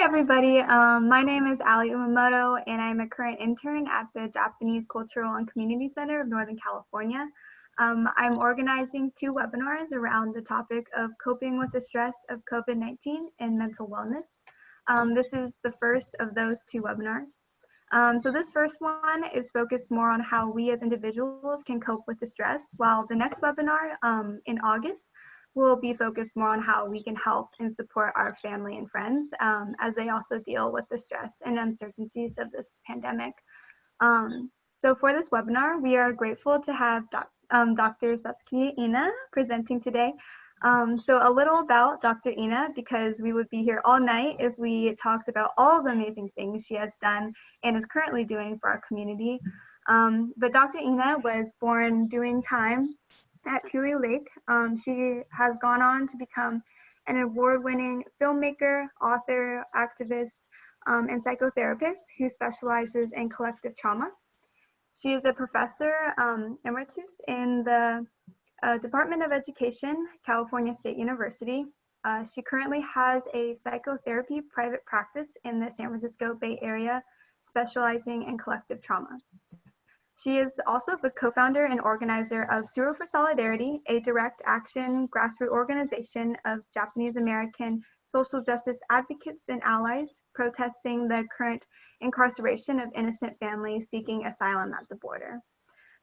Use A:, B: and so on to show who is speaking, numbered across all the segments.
A: Hi, everybody. My name is Ali Umamoto, and I'm a current intern at the Japanese Cultural and Community Center of Northern California. I'm organizing 2 webinars around the topic of coping with the stress of COVID-19 and mental wellness. This is the first of those 2 webinars. So this first one is focused more on how we as individuals can cope with the stress, while the next webinar in August will be focused more on how we can help and support our family and friends as they also deal with the stress and uncertainties of this pandemic. So for this webinar, we are grateful to have Dr. Satsuki Ina presenting today. So a little about Dr. Ina, because we would be here all night if we talked about all the amazing things she has done and is currently doing for our community. But Dr. Ina was born doing time at Tule Lake. She has gone on to become an award-winning filmmaker, author, activist, and psychotherapist who specializes in collective trauma. She is a Professor Emeritus in the Department of Education, California State University. She currently has a psychotherapy private practice in the San Francisco Bay Area, specializing in collective trauma. She is also the co-founder and organizer of Tsuru for Solidarity, a direct action grassroots organization of Japanese American social justice advocates and allies protesting the current incarceration of innocent families seeking asylum at the border.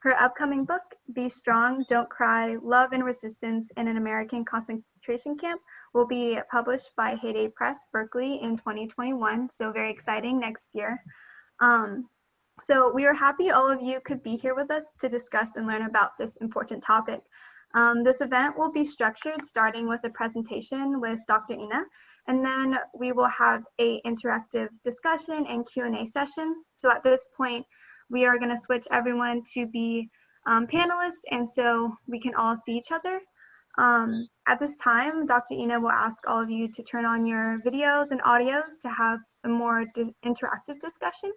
A: Her upcoming book, Be Strong, Don't Cry, Love and Resistance in an American Concentration Camp, will be published by Heyday Press, Berkeley in 2021, so very exciting next year. So we are happy all of you could be here with us to discuss and learn about this important topic. This event will be structured starting with a presentation with Dr. Ina, and then we will have an interactive discussion and Q&A session. So at this point, we are going to switch everyone to be panelists, and so we can all see each other. At this time, Dr. Ina will ask all of you to turn on your videos and audios to have a more interactive discussion.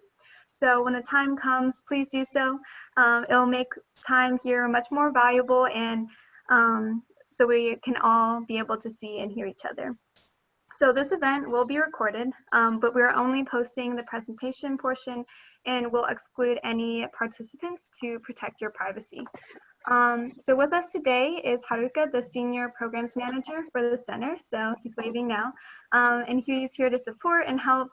A: So when the time comes, please do so. It'll make time here much more valuable, and so we can all be able to see and hear each other. So this event will be recorded, but we're only posting the presentation portion and will exclude any participants to protect your privacy. So with us today is Haruka, the Senior Programs Manager for the Center. So he's waving now, and he's here to support and help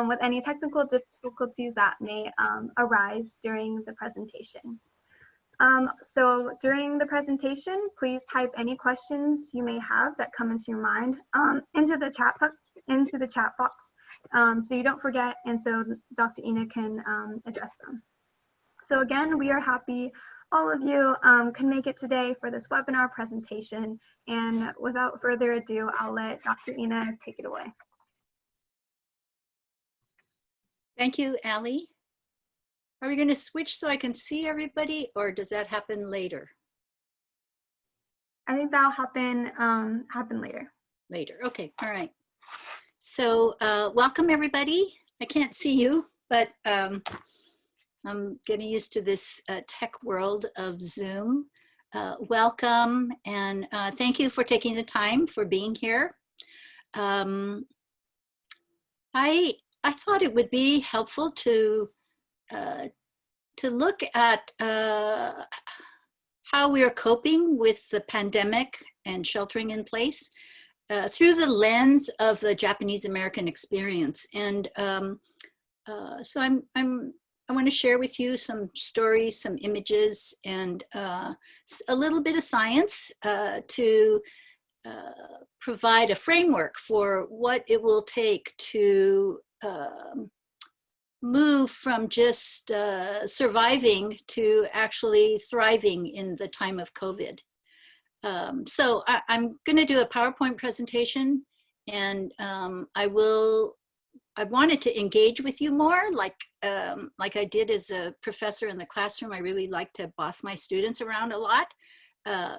A: with any technical difficulties that may arise during the presentation. So during the presentation, please type any questions you may have that come into your mind into the chat box, so you don't forget, and so Dr. Ina can address them. So again, we are happy all of you can make it today for this webinar presentation, and without further ado, I'll let Dr. Ina take it away.
B: Thank you, Ali. Are we going to switch so I can see everybody, or does that happen later?
A: I think that'll happen later.
B: Later, okay, all right. So welcome everybody. I can't see you, but I'm getting used to this tech world of Zoom. Welcome, and thank you for taking the time for being here. I thought it would be helpful to look at how we are coping with the pandemic and sheltering in place through the lens of the Japanese American experience. And so I want to share with you some stories, some images, and a little bit of science to provide a framework for what it will take to move from just surviving to actually thriving in the time of COVID. So I'm going to do a PowerPoint presentation, and I wanted to engage with you more, like I did as a professor in the classroom. I really like to boss my students around a lot.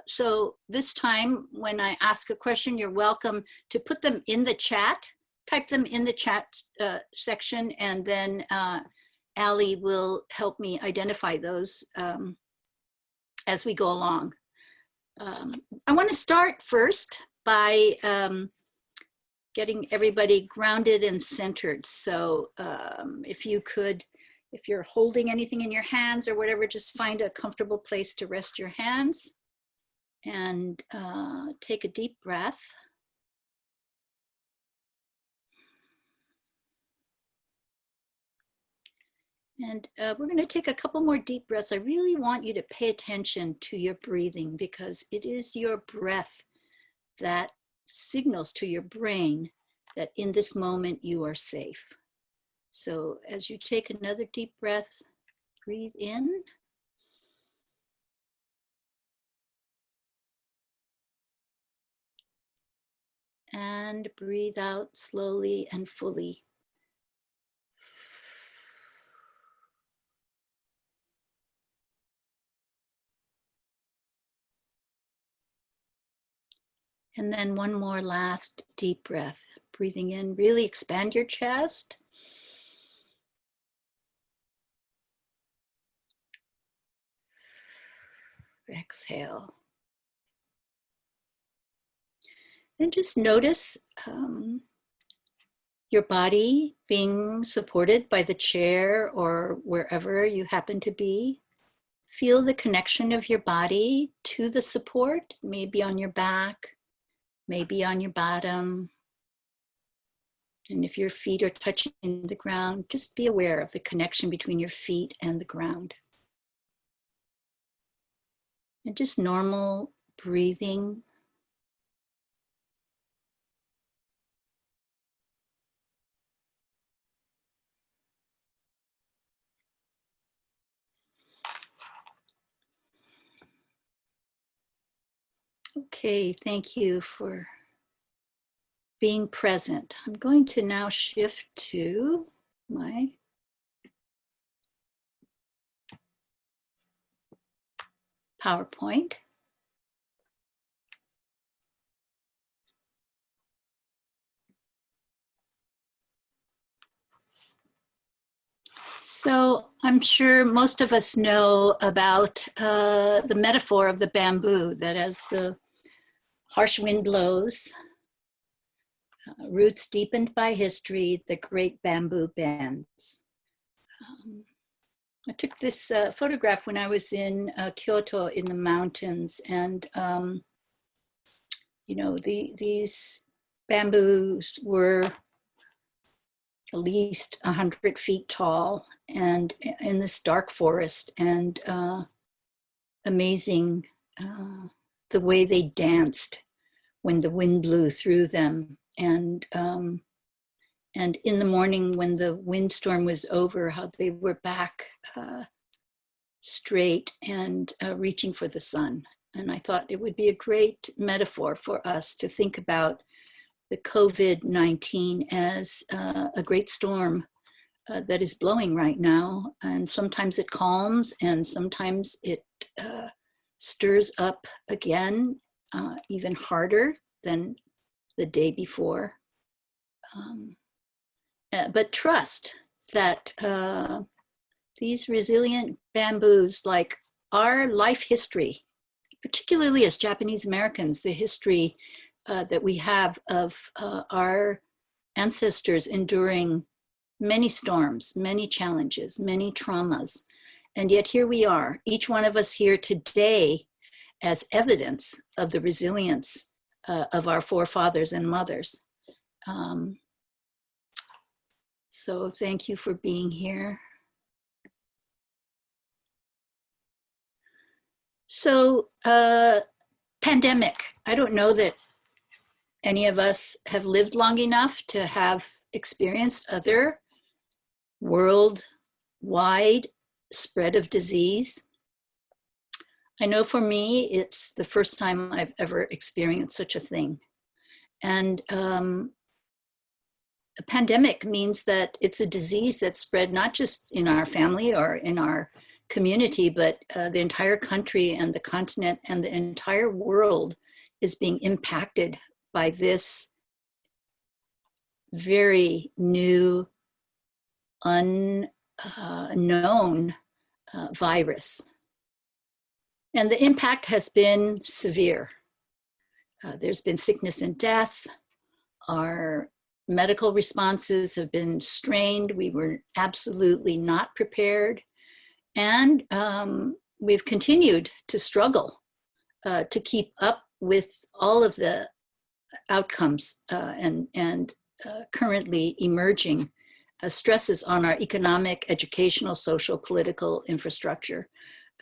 B: So this time, when I ask a question, you're welcome to put them in the chat. Type them in the chat section, and then Ali will help me identify those as we go along. I want to start first by getting everybody grounded and centered. So if you could, if you're holding anything in your hands or whatever, just find a comfortable place to rest your hands and take a deep breath. And we're going to take a couple more deep breaths. I really want you to pay attention to your breathing, because it is your breath that signals to your brain that in this moment you are safe. So as you take another deep breath, breathe in. And breathe out slowly and fully. And then one more last deep breath. Breathing in, really expand your chest. Exhale. And just notice your body being supported by the chair or wherever you happen to be. Feel the connection of your body to the support, maybe on your back, maybe on your bottom. And if your feet are touching the ground, just be aware of the connection between your feet and the ground. And just normal breathing. Okay, thank you for being present. I'm going to now shift to my PowerPoint. So I'm sure most of us know about the metaphor of the bamboo, that as the harsh wind blows, roots deepened by history, the great bamboo bends. I took this photograph when I was in Kyoto in the mountains, and you know, these bamboos were at least 100 feet tall and in this dark forest, and amazing the way they danced when the wind blew through them. And in the morning when the windstorm was over, how they were back straight and reaching for the sun. And I thought it would be a great metaphor for us to think about the COVID-19 as a great storm that is blowing right now. And sometimes it calms, and sometimes it stirs up again, even harder than the day before. But trust that these resilient bamboos, like our life history, particularly as Japanese Americans, the history that we have of our ancestors enduring many storms, many challenges, many traumas. And yet here we are, each one of us here today as evidence of the resilience of our forefathers and mothers. So thank you for being here. So pandemic, I don't know that any of us have lived long enough to have experienced other worldwide spread of disease. I know for me, it's the first time I've ever experienced such a thing. And a pandemic means that it's a disease that's spread not just in our family or in our community, but the entire country and the continent and the entire world is being impacted by this very new, unknown virus. And the impact has been severe. There's been sickness and death. Our medical responses have been strained. We were absolutely not prepared. And we've continued to struggle to keep up with all of the outcomes and currently emerging stresses on our economic, educational, social, political infrastructure.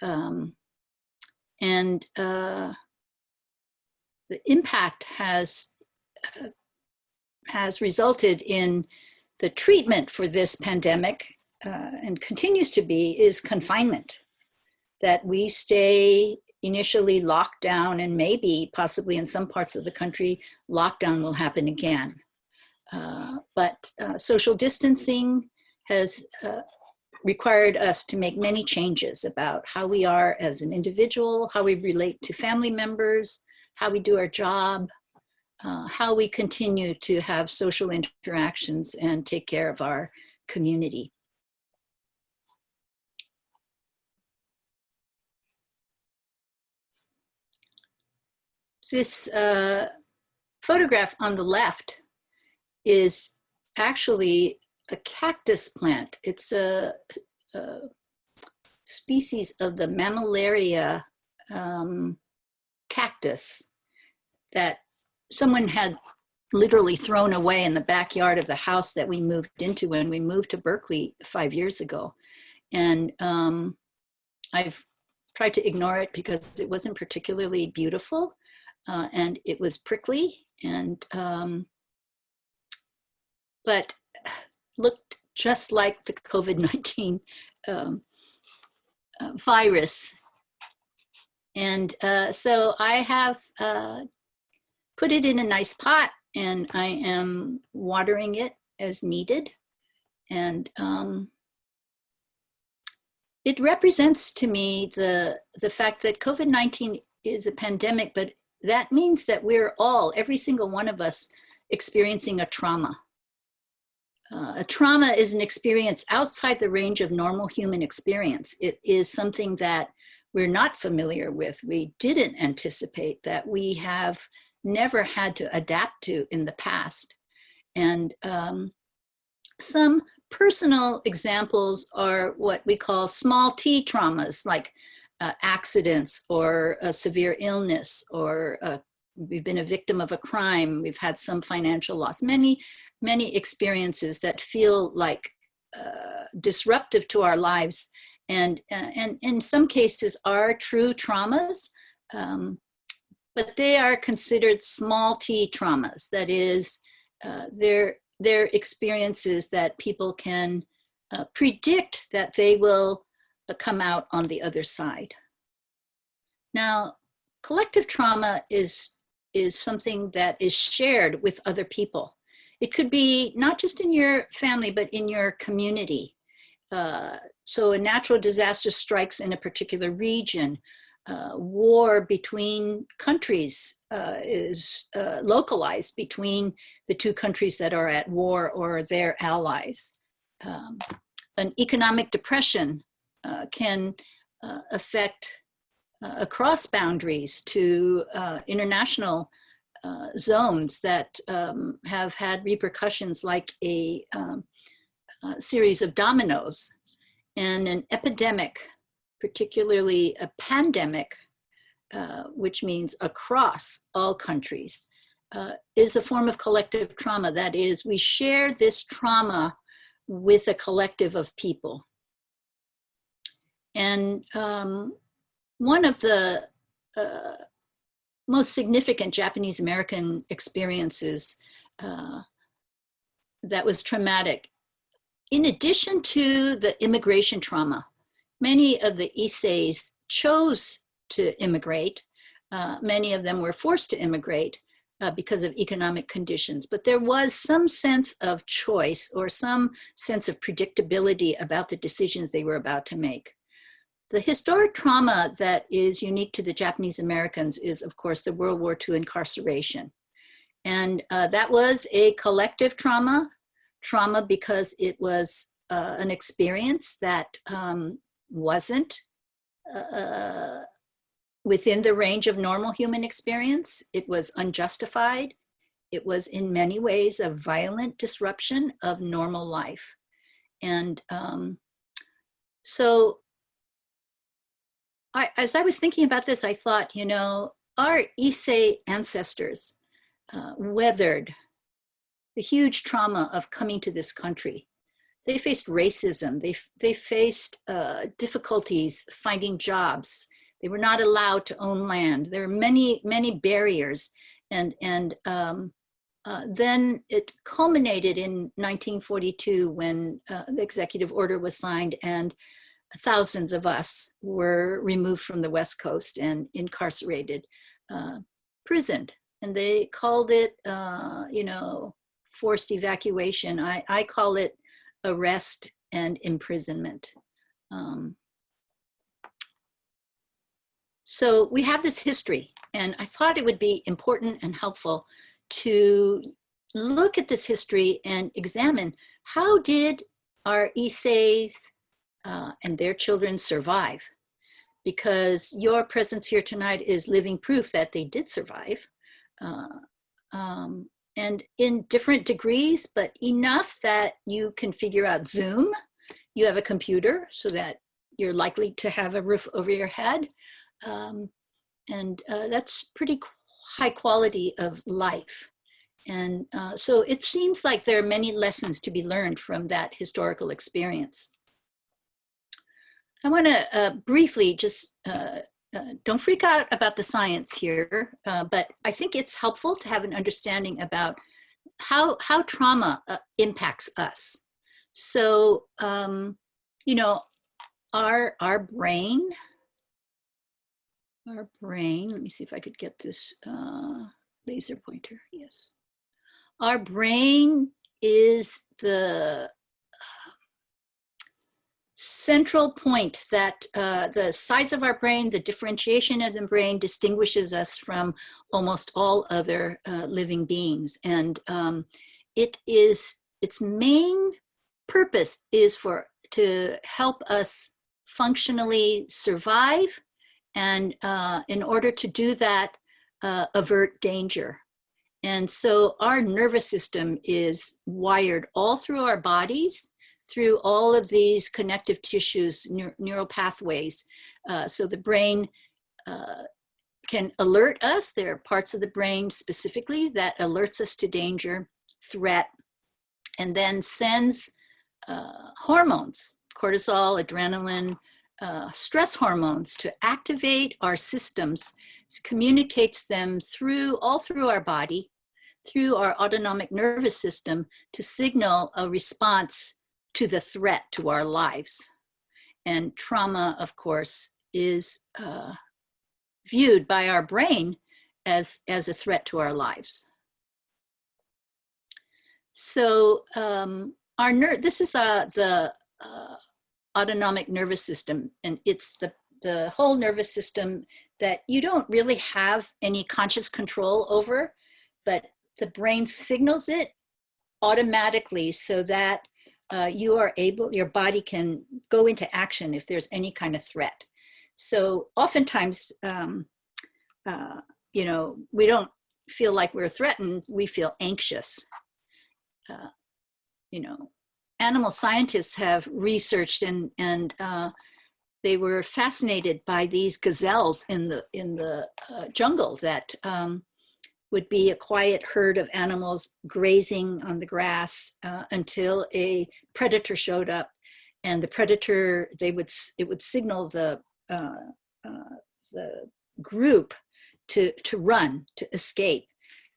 B: And the impact has resulted in the treatment for this pandemic, and continues to be, is confinement. That we stay initially locked down, and maybe possibly in some parts of the country, lockdown will happen again. But social distancing has required us to make many changes about how we are as an individual, how we relate to family members, how we do our job, how we continue to have social interactions and take care of our community. This photograph on the left is actually a cactus plant. It's a species of the mammillaria cactus that someone had literally thrown away in the backyard of the house that we moved into when we moved to Berkeley 5 years ago. And I've tried to ignore it because it wasn't particularly beautiful, and it was prickly, and but looked just like the COVID-19 virus. And so I have put it in a nice pot, and I am watering it as needed. And it represents to me the fact that COVID-19 is a pandemic, but that means that we're all, every single one of us, experiencing a trauma. A trauma is an experience outside the range of normal human experience. It is something that we're not familiar with. We didn't anticipate, that we have never had to adapt to in the past. And some personal examples are what we call small t traumas, like accidents or a severe illness, or we've been a victim of a crime, we've had some financial loss, many experiences that feel like disruptive to our lives, and in some cases are true traumas, but they are considered small t traumas. That is, they're experiences that people can predict that they will come out on the other side. Now, collective trauma is something that is shared with other people. It could be not just in your family, but in your community. So a natural disaster strikes in a particular region. War between countries is localized between the two countries that are at war or their allies. An economic depression can affect across boundaries to international zones that have had repercussions like a series of dominoes. And an epidemic, particularly a pandemic, which means across all countries, is a form of collective trauma. That is, we share this trauma with a collective of people. And one of the most significant Japanese American experiences that was traumatic, in addition to the immigration trauma, many of the Issei's chose to immigrate. Many of them were forced to immigrate because of economic conditions, but there was some sense of choice or some sense of predictability about the decisions they were about to make. The historic trauma that is unique to the Japanese Americans is, of course, the World War II incarceration. And that was a collective trauma because it was an experience that wasn't within the range of normal human experience. It was unjustified. it was in many ways a violent disruption of normal life. And so as I was thinking about this, I thought, you know, our Issei ancestors weathered the huge trauma of coming to this country. They faced racism. They faced difficulties finding jobs. They were not allowed to own land. There were many, many barriers. And then it culminated in 1942 when the executive order was signed, and thousands of us were removed from the West Coast and incarcerated, prisoned. And they called it, you know, forced evacuation. I call it arrest and imprisonment. So we have this history, and I thought it would be important and helpful to look at this history and examine how did our Isseis and their children survive? Because your presence here tonight is living proof that they did survive. And in different degrees, but enough that you can figure out Zoom. You have a computer so that you're likely to have a roof over your head. And that's pretty high quality of life. And so it seems like there are many lessons to be learned from that historical experience. I want to briefly just, don't freak out about the science here, but I think it's helpful to have an understanding about how trauma impacts us. So, you know, our brain, let me see if I could get this laser pointer, yes. Our brain is the central point that the size of our brain, the differentiation of the brain distinguishes us from almost all other living beings. And its main purpose is to help us functionally survive, and in order to do that, avert danger. And so our nervous system is wired all through our bodies, through all of these connective tissues, neural pathways. So the brain can alert us. There are parts of the brain specifically that alerts us to danger, threat, and then sends hormones, cortisol, adrenaline, stress hormones to activate our systems, communicates them all through our body, through our autonomic nervous system, to signal a response to the threat to our lives. And trauma, of course, is viewed by our brain as a threat to our lives. So this is the autonomic nervous system, and it's the whole nervous system that you don't really have any conscious control over, but the brain signals it automatically so that your body can go into action if there's any kind of threat. So oftentimes, you know, we don't feel like we're threatened, we feel anxious. You know, animal scientists have researched and they were fascinated by these gazelles in the jungle that would be a quiet herd of animals grazing on the grass until a predator showed up, and the predator, it would signal the group to run, to escape,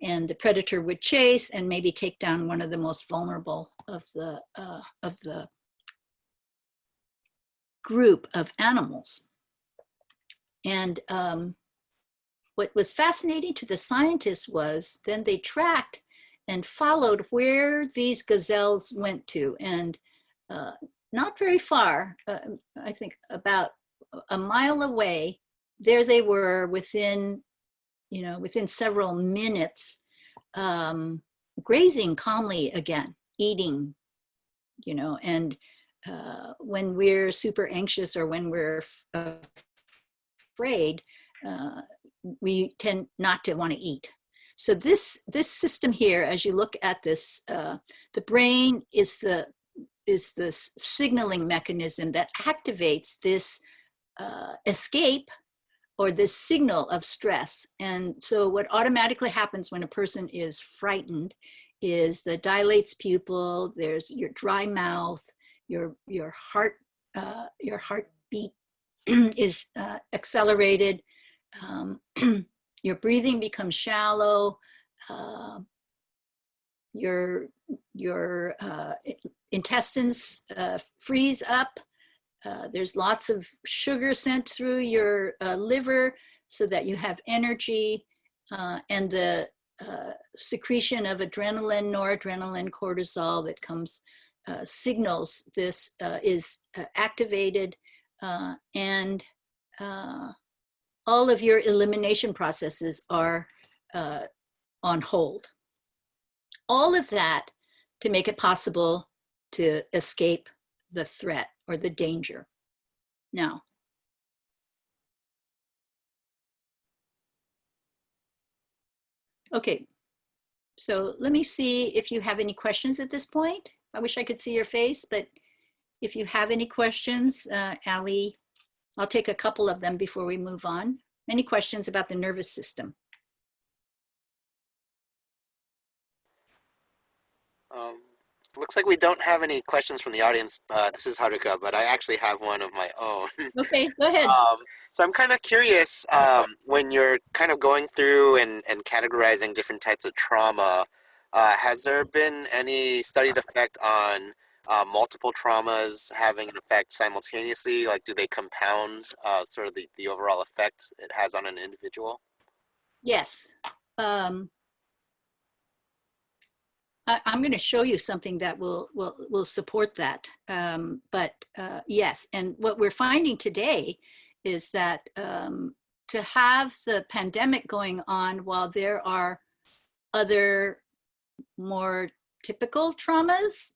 B: and the predator would chase and maybe take down one of the most vulnerable of the group of animals. And what was fascinating to the scientists was then they tracked and followed where these gazelles went to, and not very far, I think about a mile away, there they were within several minutes, grazing calmly again, eating, you know, and when we're super anxious or when we're afraid, we tend not to want to eat. So this system here, as you look at this, the brain is the signaling mechanism that activates this escape or this signal of stress. And so what automatically happens when a person is frightened is the dilates pupil, there's your dry mouth, your heartbeat is accelerated, your breathing becomes shallow, your intestines freeze up. There's lots of sugar sent through your liver so that you have energy, and the secretion of adrenaline, noradrenaline, cortisol that comes signals this is activated, and all of your elimination processes are on hold. All of that to make it possible to escape the threat or the danger. Now, okay, so let me see if you have any questions at this point. I wish I could see your face, but if you have any questions, Ali, I'll take a couple of them before we move on. Any questions about the nervous system?
C: Looks like we don't have any questions from the audience. This is Haruka, but I actually have one of my own.
B: Okay, go ahead.
C: So I'm kind of curious, when you're kind of going through and categorizing different types of trauma, has there been any studied effect on multiple traumas having an effect simultaneously? Like, do they compound sort of the overall effect it has on an individual?
B: Yes. I'm going to show you something that will support that. Yes, and what we're finding today is that to have the pandemic going on while there are other more typical traumas,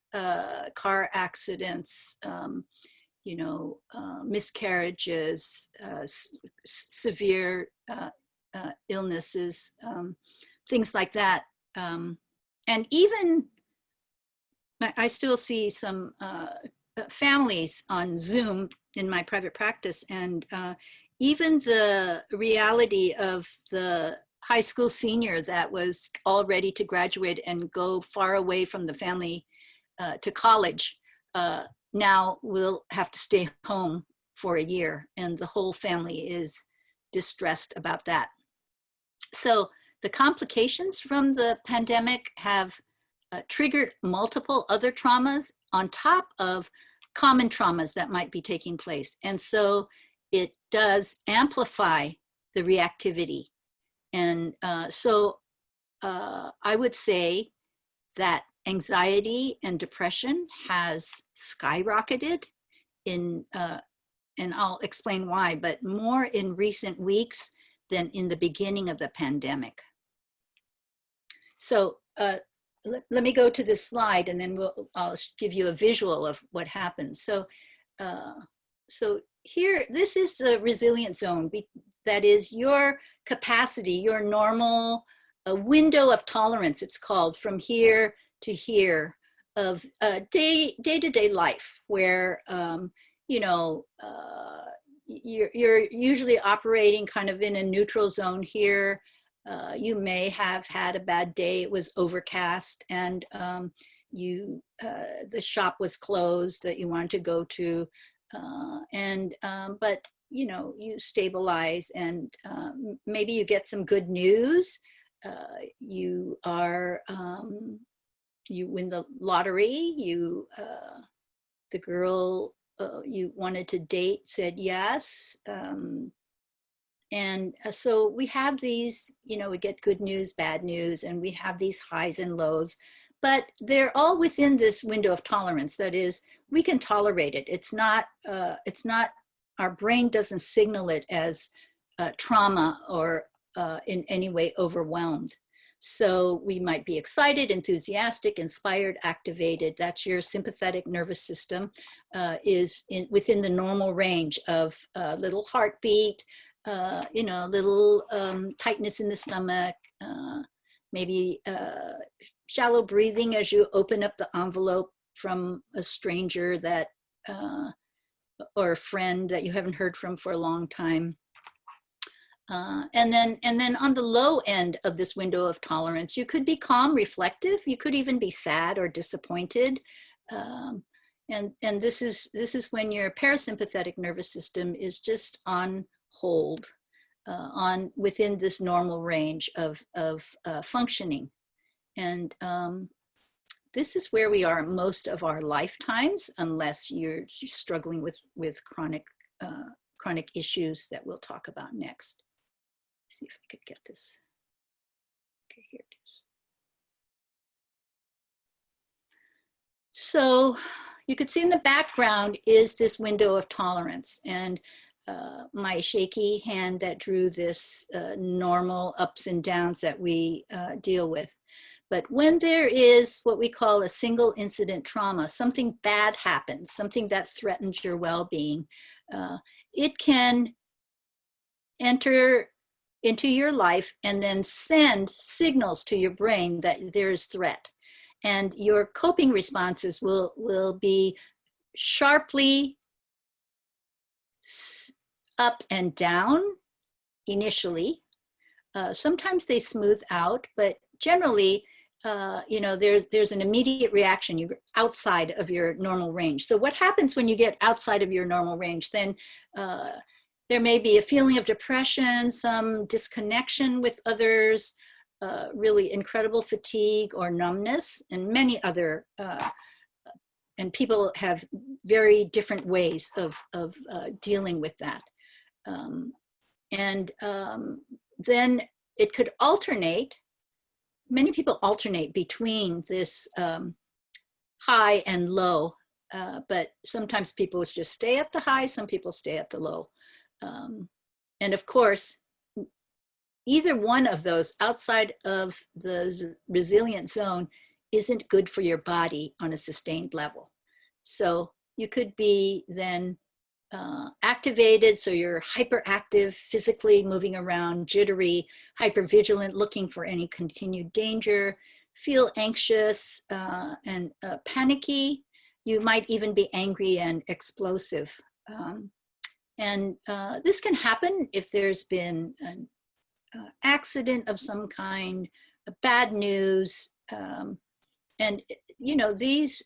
B: car accidents, miscarriages, severe illnesses, things like that. And even, I still see some families on Zoom in my private practice, and even the reality of the high school senior that was all ready to graduate and go far away from the family to college, now will have to stay home for a year, and the whole family is distressed about that. So the complications from the pandemic have triggered multiple other traumas on top of common traumas that might be taking place. And so it does amplify the reactivity. And so I would say that anxiety and depression has skyrocketed in, and I'll explain why, but more in recent weeks than in the beginning of the pandemic. So let me go to this slide, and then I'll give you a visual of what happens. So, so here, this is the resilience zone. That is your capacity, your normal window of tolerance, it's called, from here to here of day-to-day life, where you're usually operating kind of in a neutral zone here. You may have had a bad day. It was overcast, and the shop was closed that you wanted to go to, but you stabilize, and maybe you get some good news. You win the lottery. The girl you wanted to date said yes. And so we have these, we get good news, bad news, and we have these highs and lows, but they're all within this window of tolerance. That is, we can tolerate it. It's not, our brain doesn't signal it as trauma or in any way overwhelmed. So we might be excited, enthusiastic, inspired, activated. That's your sympathetic nervous system is within the normal range of little heartbeat, little tightness in the stomach, maybe shallow breathing as you open up the envelope from a stranger that, or a friend that you haven't heard from for a long time. And then on the low end of this window of tolerance, you could be calm, reflective. You could even be sad or disappointed. And this is when your parasympathetic nervous system is just on hold, within this normal range of functioning. And this is where we are most of our lifetimes, unless you're struggling with chronic issues that we'll talk about next. Let's see if I could get this. Okay, here it is. So you could see in the background is this window of tolerance, and my shaky hand that drew this normal ups and downs that we deal with. But when there is what we call a single incident trauma, something bad happens, something that threatens your well-being, it can enter into your life and then send signals to your brain that there is threat. And your coping responses will be sharply up and down initially. Sometimes they smooth out, but generally, there's an immediate reaction. You're outside of your normal range. So what happens when you get outside of your normal range? Then there may be a feeling of depression, some disconnection with others, really incredible fatigue or numbness, and many other, and people have very different ways of dealing with that. Then it could alternate. Many people alternate between this high and low, but sometimes people just stay at the high, some people stay at the low. And of course, either one of those outside of the resilient zone isn't good for your body on a sustained level. So you could be then activated, so you're hyperactive, physically moving around, jittery, hypervigilant, looking for any continued danger, feel anxious and panicky. You might even be angry and explosive. And this can happen if there's been an accident of some kind, bad news, and these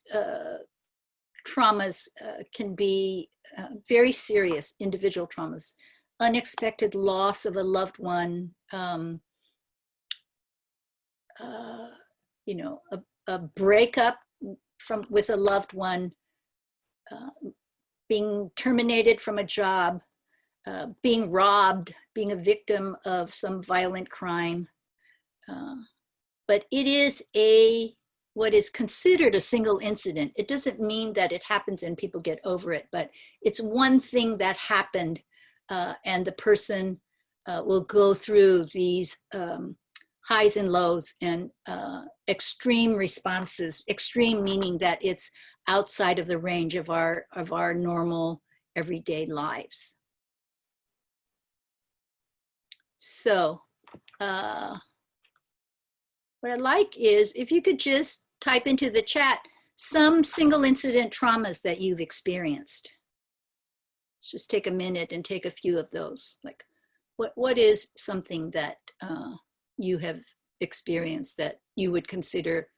B: traumas can be very serious individual traumas, unexpected loss of a loved one, a breakup with a loved one, being terminated from a job, being robbed, being a victim of some violent crime. But it is what is considered a single incident. It doesn't mean that it happens and people get over it, but it's one thing that happened, and the person will go through these highs and lows and extreme responses. Extreme meaning that it's outside of the range of our normal everyday lives. So what I'd like is if you could just type into the chat some single incident traumas that you've experienced. Let's just take a minute and take a few of those. Like what is something that you have experienced that you would consider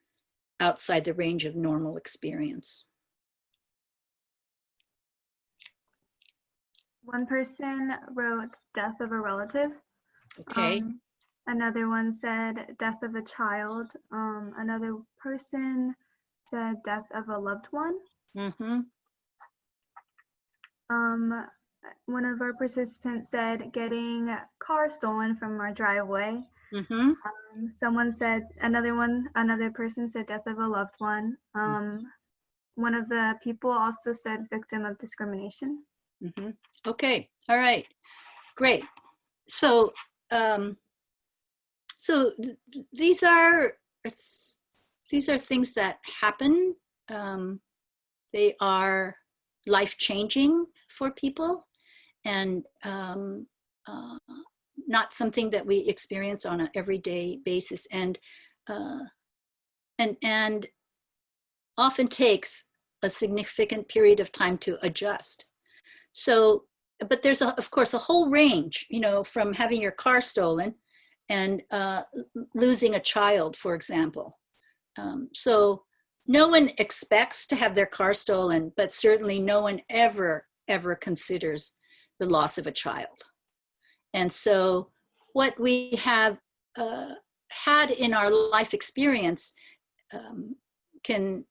B: outside the range of normal experience?
A: One person wrote death of a relative.
B: Okay.
A: Another one said death of a child. Another person said death of a loved one.
B: Mm-hmm.
A: One of our participants said getting car stolen from our driveway.
B: Mm-hmm.
A: Someone said, another person said death of a loved one. One of the people also said victim of discrimination.
B: Mm-hmm. Okay, all right, great. So, these are things that happen. They are life-changing for people, and not something that we experience on an everyday basis, and often takes a significant period of time to adjust. So, but there's of course a whole range, you know, from having your car stolen and losing a child, for example. So no one expects to have their car stolen, but certainly no one ever considers the loss of a child. And so what we have had in our life experience can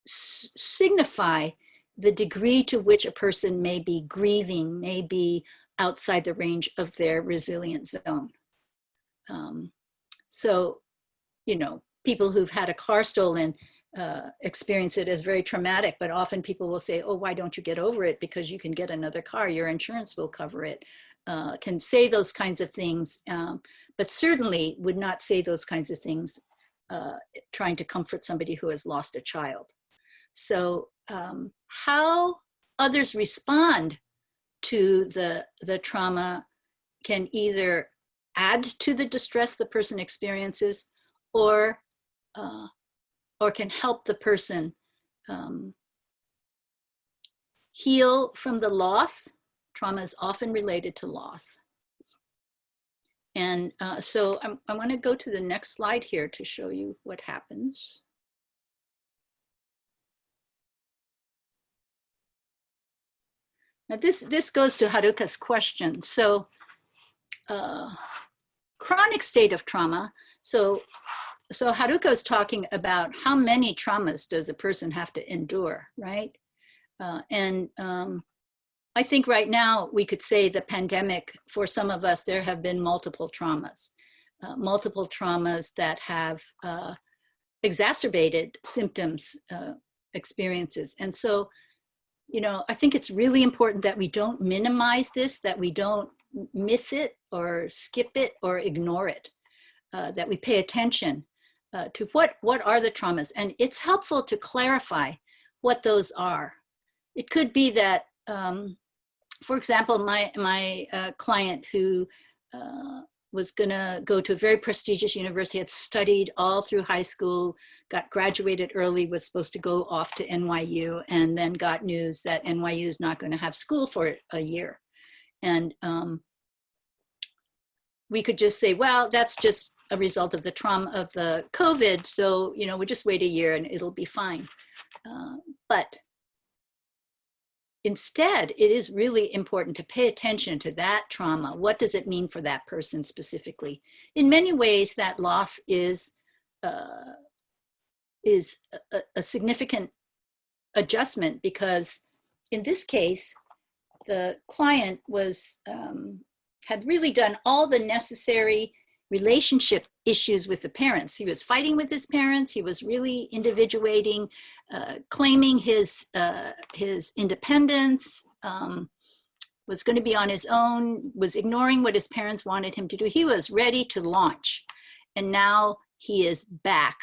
B: signify the degree to which a person may be grieving, may be outside the range of their resilient zone. So, you know, people who've had a car stolen experience it as very traumatic, but often people will say, oh, why don't you get over it? Because you can get another car, your insurance will cover it. Can say those kinds of things, but certainly would not say those kinds of things trying to comfort somebody who has lost a child. So how others respond to the trauma can either add to the distress the person experiences, or can help the person heal from the loss. Trauma is often related to loss. And so I want to go to the next slide here to show you what happens. Now this goes to Haruka's question. So chronic state of trauma. So Haruka was talking about how many traumas does a person have to endure, right? I think right now we could say the pandemic, for some of us, there have been multiple traumas that have exacerbated symptoms, experiences. And so, you know, I think it's really important that we don't minimize this, that we don't miss it or skip it or ignore it, that we pay attention to what are the traumas. And it's helpful to clarify what those are. It could be that, for example, my client who was gonna go to a very prestigious university, had studied all through high school, got graduated early, was supposed to go off to NYU, and then got news that NYU is not gonna have school for a year. And we could just say, well, that's just a result of the trauma of the COVID. So, you know, we'll just wait a year and it'll be fine. But instead, it is really important to pay attention to that trauma. What does it mean for that person specifically? In many ways, that loss is a significant adjustment, because in this case, the client was had really done all the necessary relationship issues with the parents. He was fighting with his parents. He was really individuating, claiming his independence, was going to be on his own, was ignoring what his parents wanted him to do. He was ready to launch. And now he is back,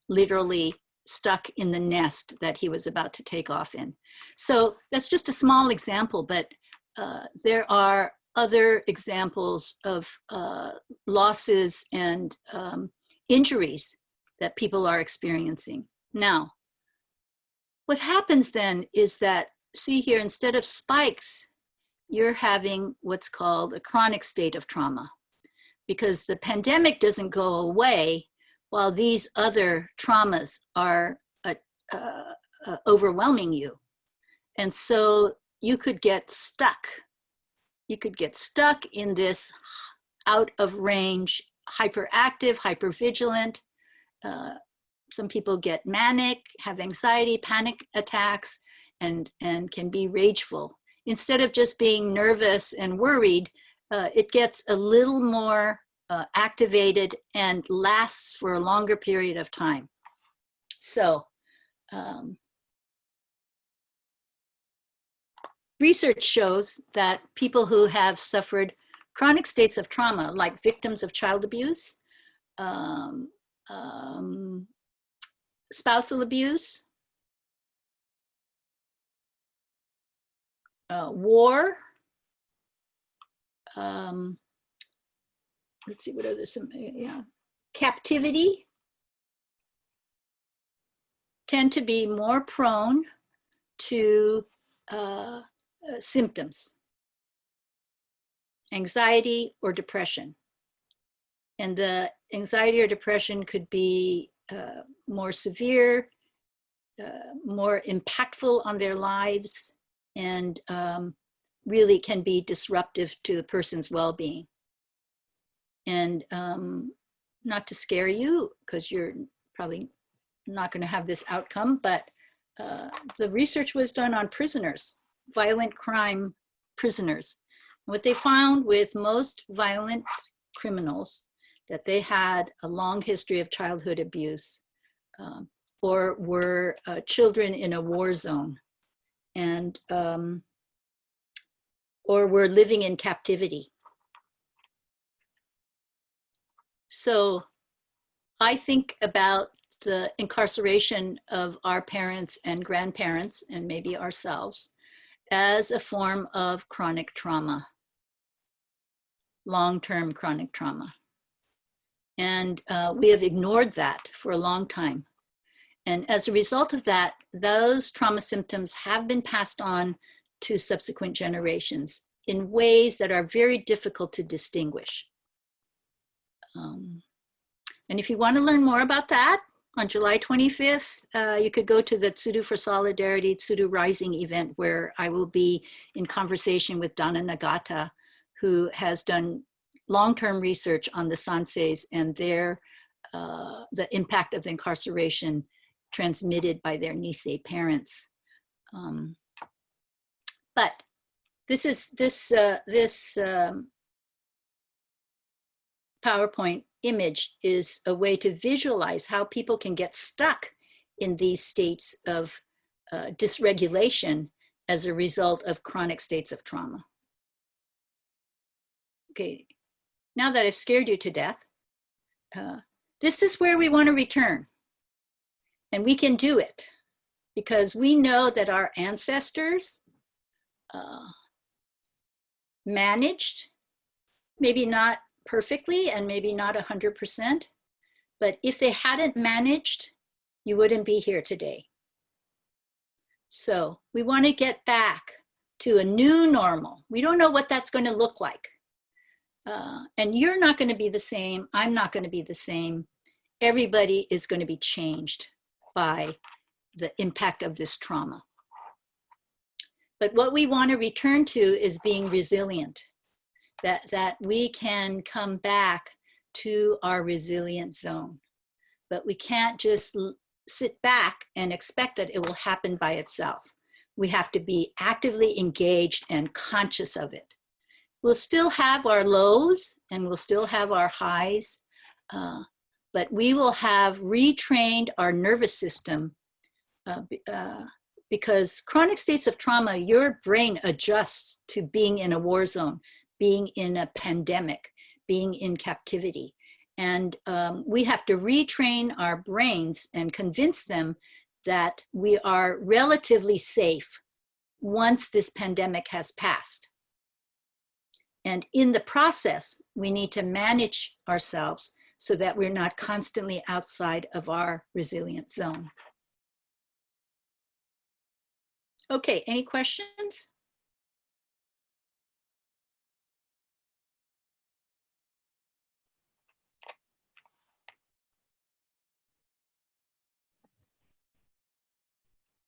B: literally stuck in the nest that he was about to take off in. So that's just a small example, but there are other examples of losses and injuries that people are experiencing. Now, what happens then is that, see here, instead of spikes, you're having what's called a chronic state of trauma, because the pandemic doesn't go away while these other traumas are overwhelming you. And so you could get stuck. You could get stuck in this out of range, hyperactive, hypervigilant. Some people get manic, have anxiety, panic attacks, and can be rageful. Instead of just being nervous and worried, it gets a little more activated and lasts for a longer period of time. So, research shows that people who have suffered chronic states of trauma, like victims of child abuse, spousal abuse, war, let's see, what are there some, yeah. Captivity tend to be more prone to symptoms, anxiety or depression. And the anxiety or depression could be more severe, more impactful on their lives, and really can be disruptive to the person's well-being. And not to scare you, because you're probably not going to have this outcome, but the research was done on prisoners, violent crime prisoners. What they found with most violent criminals, that they had a long history of childhood abuse, or were children in a war zone, and or were living in captivity. So I think about the incarceration of our parents and grandparents, and maybe ourselves, as a form of chronic trauma, long-term chronic trauma. And we have ignored that for a long time. And as a result of that, those trauma symptoms have been passed on to subsequent generations in ways that are very difficult to distinguish. And if you want to learn more about that, on July 25th, you could go to the Tsuru for Solidarity, Tsuru Rising event, where I will be in conversation with Donna Nagata, who has done long-term research on the Sanseis and their, the impact of incarceration transmitted by their Nisei parents. But this PowerPoint image is a way to visualize how people can get stuck in these states of dysregulation as a result of chronic states of trauma. Okay, now that I've scared you to death, this is where we want to return. And we can do it because we know that our ancestors managed, maybe not perfectly and maybe not 100%, but if they hadn't managed, you wouldn't be here today. So we want to get back to a new normal. We don't know what that's going to look like. And you're not going to be the same. I'm not going to be the same. Everybody is going to be changed by the impact of this trauma. But what we want to return to is being resilient, that we can come back to our resilient zone. But we can't just sit back and expect that it will happen by itself. We have to be actively engaged and conscious of it. We'll still have our lows and we'll still have our highs, but we will have retrained our nervous system because chronic states of trauma, your brain adjusts to being in a war zone, being in a pandemic, being in captivity. And we have to retrain our brains and convince them that we are relatively safe once this pandemic has passed. And in the process, we need to manage ourselves so that we're not constantly outside of our resilient zone. Okay, any questions?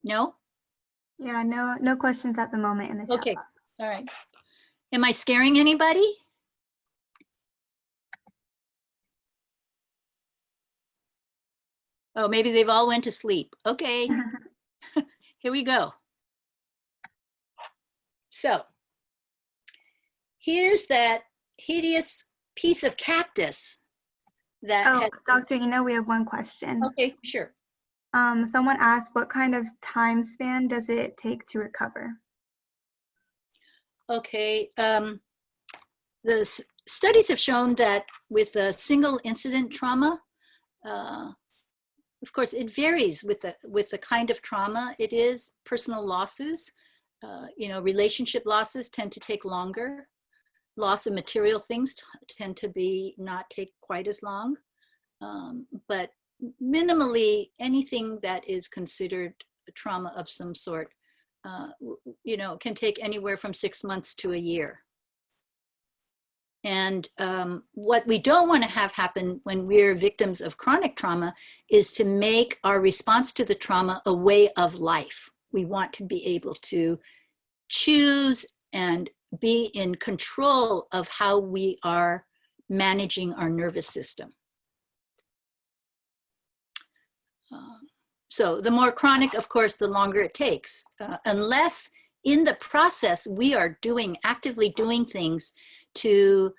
B: No?
A: Yeah, no questions at the moment in the chat
B: Okay,
A: box.
B: all right. Am I scaring anybody? Oh, maybe they've all went to sleep. Okay, here we go. So here's that hideous piece of cactus that
A: Oh, Dr. Ina, we have one question.
B: Okay, sure.
A: Someone asked, what kind of time span does it take to recover?
B: Okay, the studies have shown that with a single incident trauma, of course, it varies with the kind of trauma it is. Personal losses, relationship losses tend to take longer. loss of material things tend to be not take quite as long. But minimally, anything that is considered a trauma of some sort, you know, can take anywhere from 6 months to a year. And what we don't want to have happen when we're victims of chronic trauma is to make our response to the trauma a way of life. We want to be able to choose and be in control of how we are managing our nervous system. So the more chronic, of course, the longer it takes, unless in the process we are actively doing things to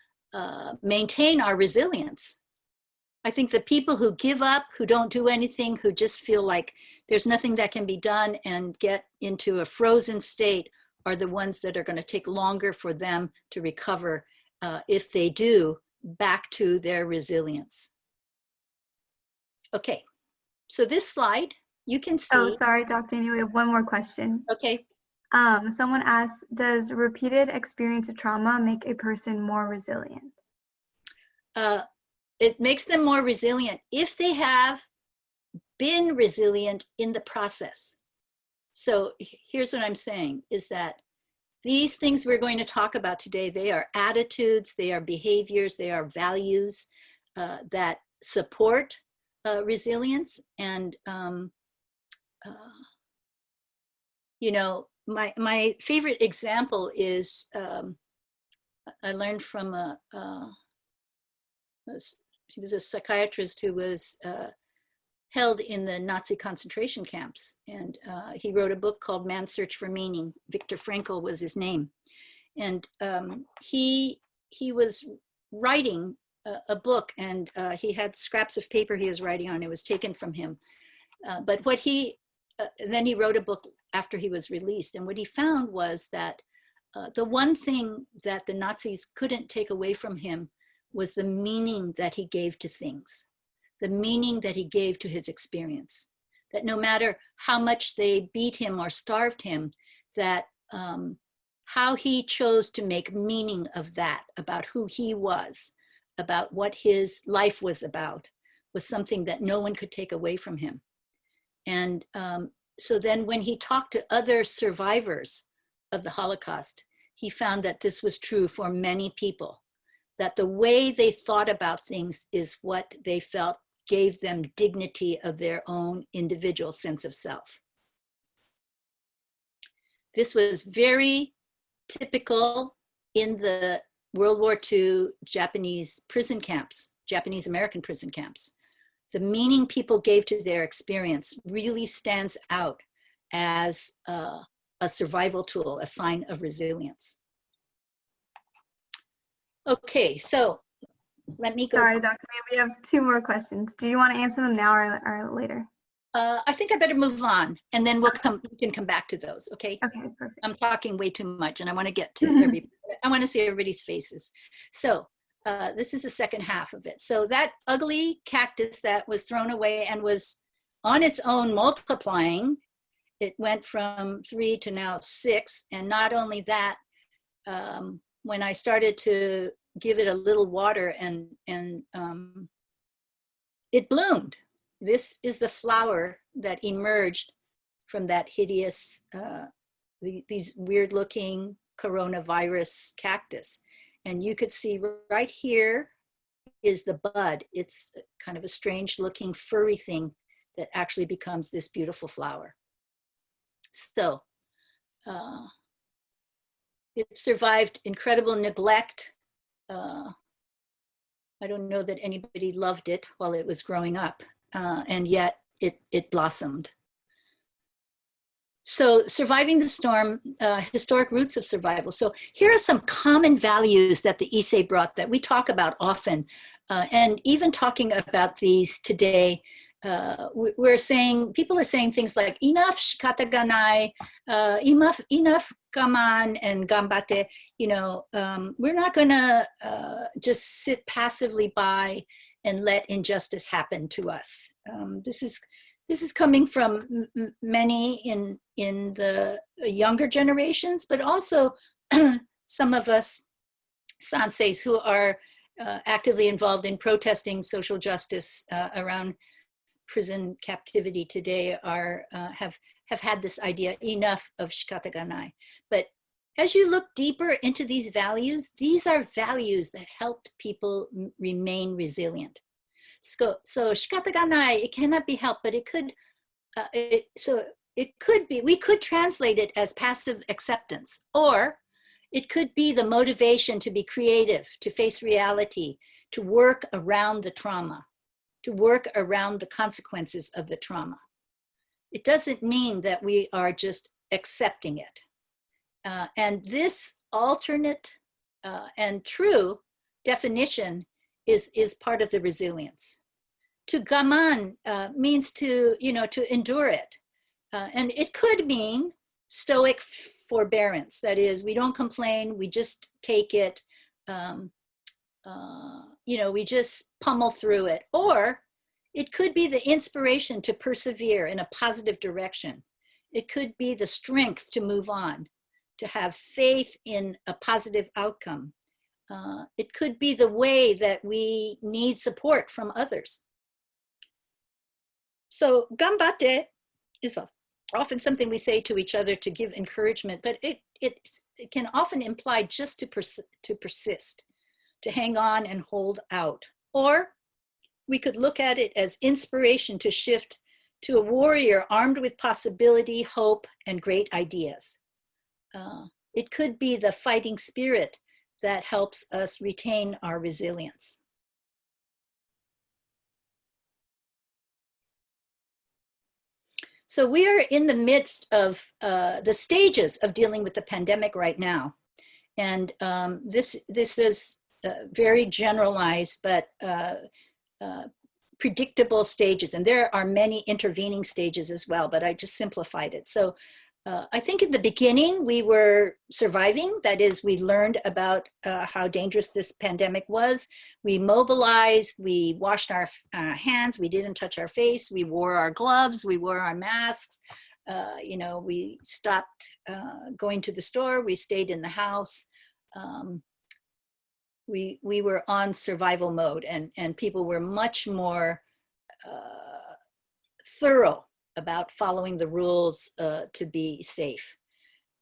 B: maintain our resilience. I think the people who give up, who don't do anything, who just feel like there's nothing that can be done and get into a frozen state are the ones that are going to take longer for them to recover, if they do, back to their resilience. Okay, so this slide, you can see.
A: Oh, sorry, Dr. Ina, we have one more question.
B: Okay.
A: Someone asked, does repeated experience of trauma make a person more resilient?
B: It makes them more resilient if they have been resilient in the process. So here's what I'm saying, is that these things we're going to talk about today, they are attitudes, they are behaviors, they are values that support resilience. And, you know, my favorite example is, I learned from he was a psychiatrist who was held in the Nazi concentration camps. And he wrote a book called Man's Search for Meaning. Viktor Frankl was his name. And he was writing a book, and he had scraps of paper he was writing on. It was taken from him. But what then he wrote a book after he was released. And what he found was that the one thing that the Nazis couldn't take away from him was the meaning that he gave to things, the meaning that he gave to his experience. That no matter how much they beat him or starved him, that how he chose to make meaning of that, about who he was, about what his life was about, was something that no one could take away from him. And so then when he talked to other survivors of the Holocaust, he found that this was true for many people, that the way they thought about things is what they felt gave them dignity of their own individual sense of self. This was very typical in the World War II Japanese prison camps, Japanese American prison camps. The meaning people gave to their experience really stands out as a survival tool, a sign of resilience. Okay, so let me go.
A: Sorry, Dr. Ina, we have 2 more questions. Do you want to answer them now or later?
B: I think I better move on, and then we can come back to those, okay?
A: Okay, perfect.
B: I'm talking way too much, and I want to get to everybody. I want to see everybody's faces. So this is the second half of it. So that ugly cactus that was thrown away and was on its own multiplying, it went from 3 to now 6. And not only that, when I started to give it a little water and it bloomed. This is the flower that emerged from that hideous, these weird looking coronavirus cactus. And you could see right here is the bud. It's kind of a strange looking furry thing that actually becomes this beautiful flower. So it survived incredible neglect. I don't know that anybody loved it while it was growing up, and yet it blossomed. So surviving the storm, historic roots of survival. So here are some common values that the Issei brought that we talk about often. And even talking about these today, we're saying, people are saying things like, enough shikata ga nai, enough gaman and gambate. You know, we're not gonna just sit passively by and let injustice happen to us. This is coming from many in the younger generations, but also some of us senseis who are actively involved in protesting social justice around prison captivity today have had this idea, enough of shikata ga nai. But as you look deeper into these values, these are values that helped people remain resilient. So shikata ga nai, it cannot be helped, but it could, it could be, we could translate it as passive acceptance, or it could be the motivation to be creative, to face reality, to work around the trauma, to work around the consequences of the trauma. It doesn't mean that we are just accepting it. And this alternate and true definition is part of the resilience. To gaman means to, to endure it. And it could mean stoic forbearance. That is, we don't complain, we just take it, we just pummel through it. Or it could be the inspiration to persevere in a positive direction. It could be the strength to move on, to have faith in a positive outcome. It could be the way that we need support from others. So ganbatte is often something we say to each other to give encouragement, but it can often imply just to persist, to hang on and hold out. Or we could look at it as inspiration to shift to a warrior armed with possibility, hope, and great ideas. It could be the fighting spirit that helps us retain our resilience. So we are in the midst of the stages of dealing with the pandemic right now. And this is very generalized, but predictable stages. And there are many intervening stages as well, but I just simplified it. So I think in the beginning, we were surviving. That is, we learned about how dangerous this pandemic was. We mobilized, we washed our hands, we didn't touch our face, we wore our gloves, we wore our masks. We stopped going to the store, we stayed in the house. We were on survival mode, and people were much more thorough about following the rules to be safe.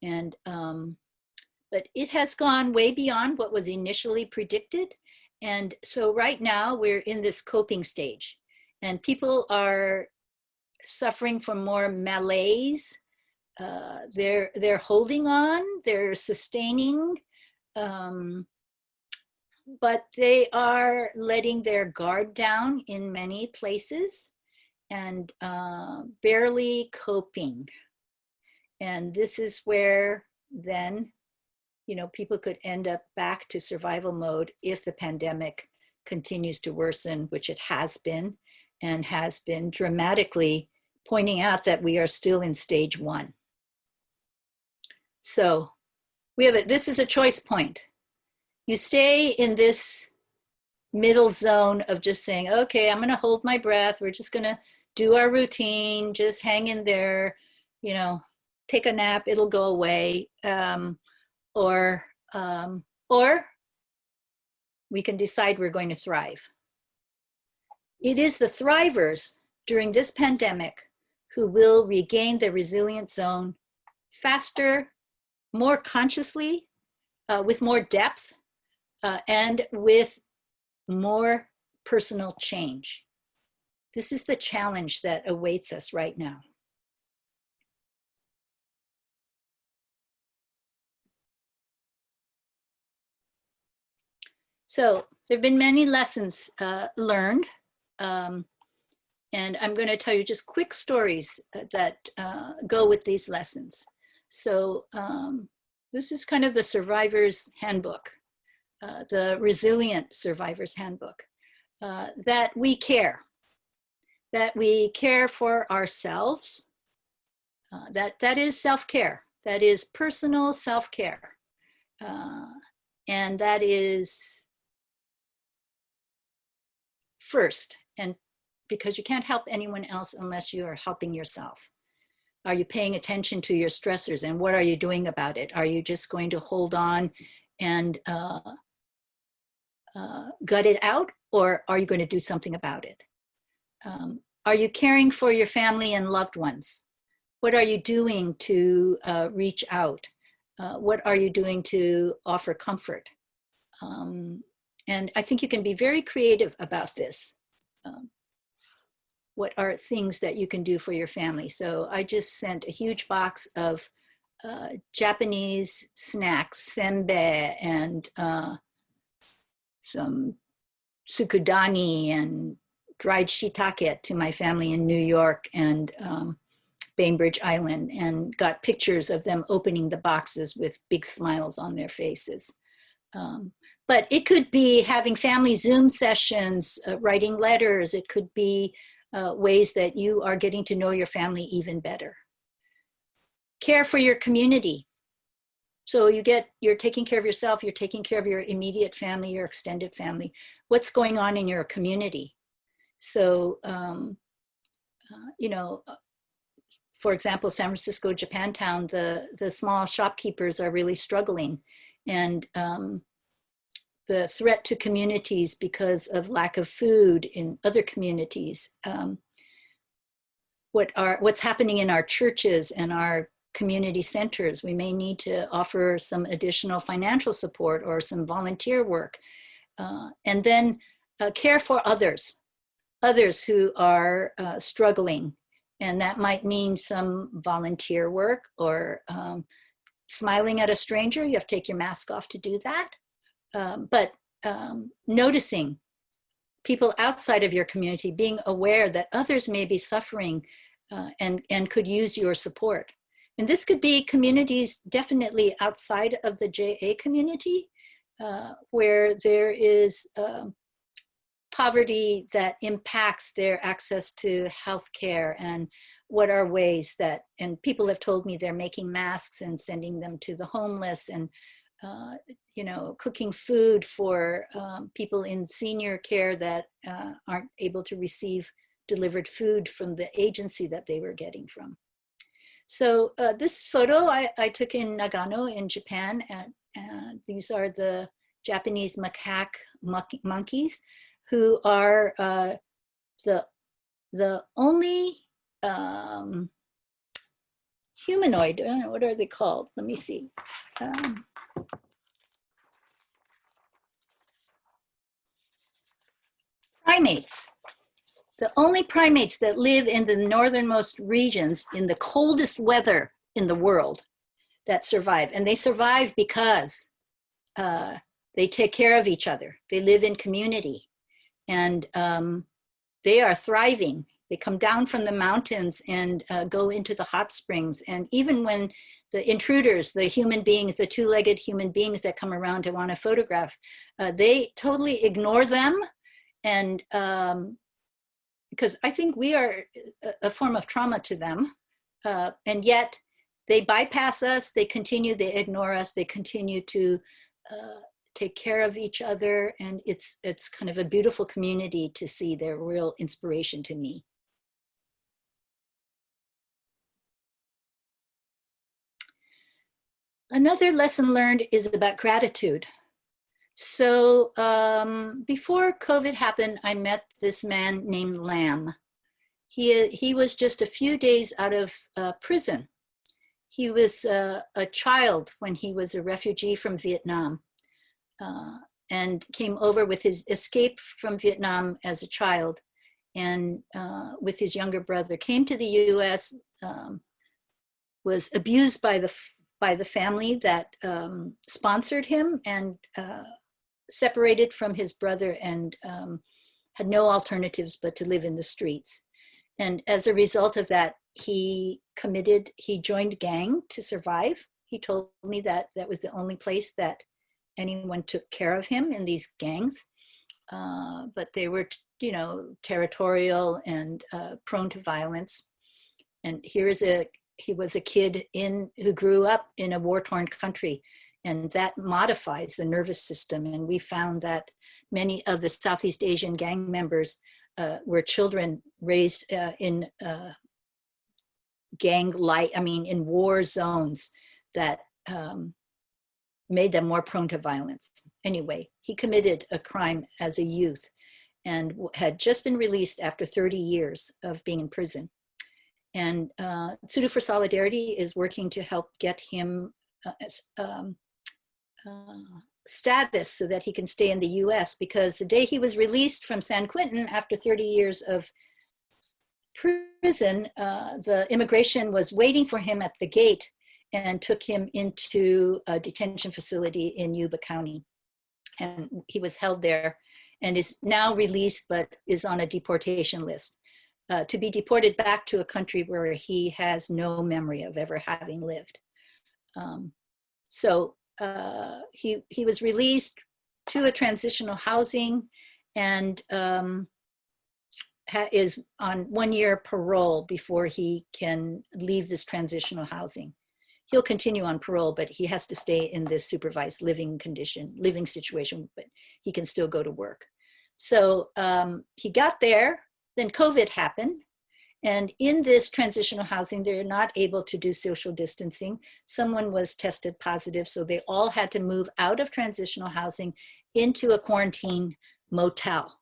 B: And, but it has gone way beyond what was initially predicted. And so right now we're in this coping stage, and people are suffering from more malaise. They're holding on, they're sustaining, but they are letting their guard down in many places and barely coping. And this is where then, people could end up back to survival mode if the pandemic continues to worsen, which it has been, and has been dramatically pointing out that we are still in stage 1. So we have this is a choice point. You stay in this middle zone of just saying, okay, I'm gonna hold my breath. We're just gonna do our routine, just hang in there, take a nap, it'll go away. Or we can decide we're going to thrive. It is the thrivers during this pandemic who will regain their resilient zone faster, more consciously, with more depth, and with more personal change. This is the challenge that awaits us right now. So there have been many lessons learned, and I'm going to tell you just quick stories that go with these lessons. So this is kind of the survivor's handbook, the resilient survivor's handbook, that we care for ourselves. That is self-care. That is personal self-care. And that is first, and because you can't help anyone else unless you are helping yourself. Are you paying attention to your stressors, and what are you doing about it? Are you just going to hold on and gut it out, or are you going to do something about it? Are you caring for your family and loved ones? What are you doing to reach out? What are you doing to offer comfort? And I think you can be very creative about this. What are things that you can do for your family? So I just sent a huge box of Japanese snacks, senbei, and some tsukudani and dried shiitake to my family in New York and Bainbridge Island, and got pictures of them opening the boxes with big smiles on their faces. But it could be having family Zoom sessions, writing letters. It could be ways that you are getting to know your family even better. Care for your community. So you're taking care of yourself, you're taking care of your immediate family, your extended family. What's going on in your community? So, you know, for example, San Francisco, Japantown, the small shopkeepers are really struggling. And the threat to communities because of lack of food in other communities. What's happening in our churches and our community centers. We may need to offer some additional financial support or some volunteer work. And then care for others who are struggling. And that might mean some volunteer work or smiling at a stranger. You have to take your mask off to do that. But noticing people outside of your community, being aware that others may be suffering and could use your support. And this could be communities definitely outside of the JA community, where there is poverty that impacts their access to health care, and what are ways that, and people have told me they're making masks and sending them to the homeless, and you know, cooking food for people in senior care that aren't able to receive delivered food from the agency that they were getting from. So this photo I took in Nagano in Japan, and these are the Japanese macaque monkeys, who are the only humanoid, what are they called? Let me see. Primates. The only primates that live in the northernmost regions in the coldest weather in the world that survive. And they survive because they take care of each other. They live in community, and they are thriving. They come down from the mountains and go into the hot springs. And even when the intruders, the human beings, the two-legged human beings that come around to want to photograph, they totally ignore them. And because I think we are a form of trauma to them, and yet they bypass us, they ignore us, they continue to take care of each other, and it's kind of a beautiful community to see. They're a real inspiration to me. Another lesson learned is about gratitude. So before COVID happened, I met this man named Lam. He was just a few days out of prison. He was a child when he was a refugee from Vietnam, and came over with his escape from Vietnam as a child, and with his younger brother, came to the US, was abused by the family that sponsored him, and separated from his brother, and had no alternatives but to live in the streets. And as a result of that, he joined gang to survive. He told me that that was the only place that anyone took care of him, in these gangs. But they were, you know, territorial and prone to violence. And he was a kid who grew up in a war-torn country, and that modifies the nervous system. And we found that many of the Southeast Asian gang members were children raised in in war zones that made them more prone to violence. Anyway, he committed a crime as a youth and had just been released after 30 years of being in prison. And Tsuru for Solidarity is working to help get him status so that he can stay in the US, because the day he was released from San Quentin after 30 years of prison, the immigration was waiting for him at the gate and took him into a detention facility in Yuba County. And he was held there and is now released, but is on a deportation list to be deported back to a country where he has no memory of ever having lived. He was released to a transitional housing and is on 1 year parole before he can leave this transitional housing. He'll continue on parole, but he has to stay in this supervised living situation, but he can still go to work. So he got there, then COVID happened. And in this transitional housing, they're not able to do social distancing. Someone was tested positive, so they all had to move out of transitional housing into a quarantine motel.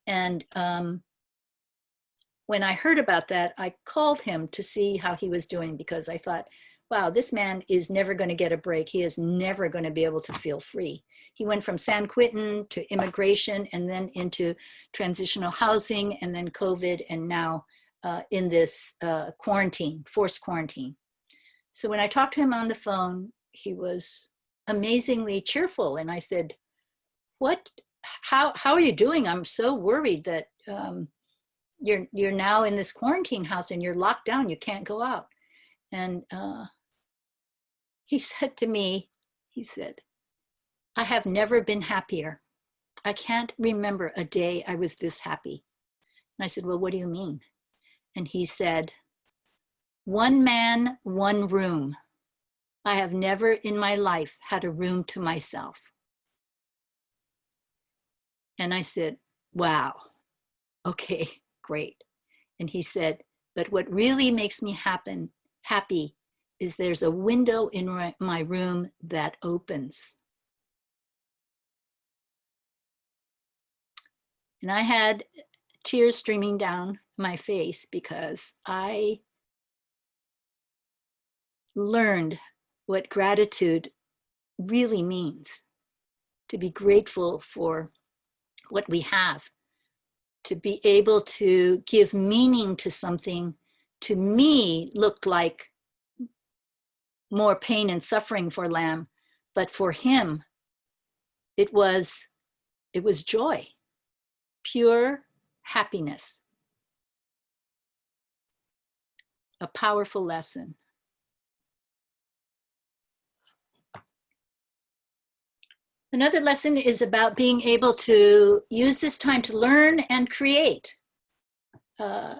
B: And when I heard about that, I called him to see how he was doing, because I thought, wow, this man is never going to get a break. He is never going to be able to feel free. He went from San Quentin to immigration and then into transitional housing and then COVID, and now in this quarantine, forced quarantine. So when I talked to him on the phone, he was amazingly cheerful. And I said, how are you doing? I'm so worried that you're now in this quarantine house and you're locked down, you can't go out. And he said to me, he said, I have never been happier. I can't remember a day I was this happy. And I said, well, what do you mean? And he said, 1 man, 1 room. I have never in my life had a room to myself. And I said, wow, okay, great. And he said, but what really makes me happy is there's a window in my room that opens. And I had tears streaming down my face because I learned what gratitude really means. To be grateful for what we have, to be able to give meaning to something to me looked like more pain and suffering for Lam, but for him, it was joy, pure happiness. A powerful lesson. Another lesson is about being able to use this time to learn and create.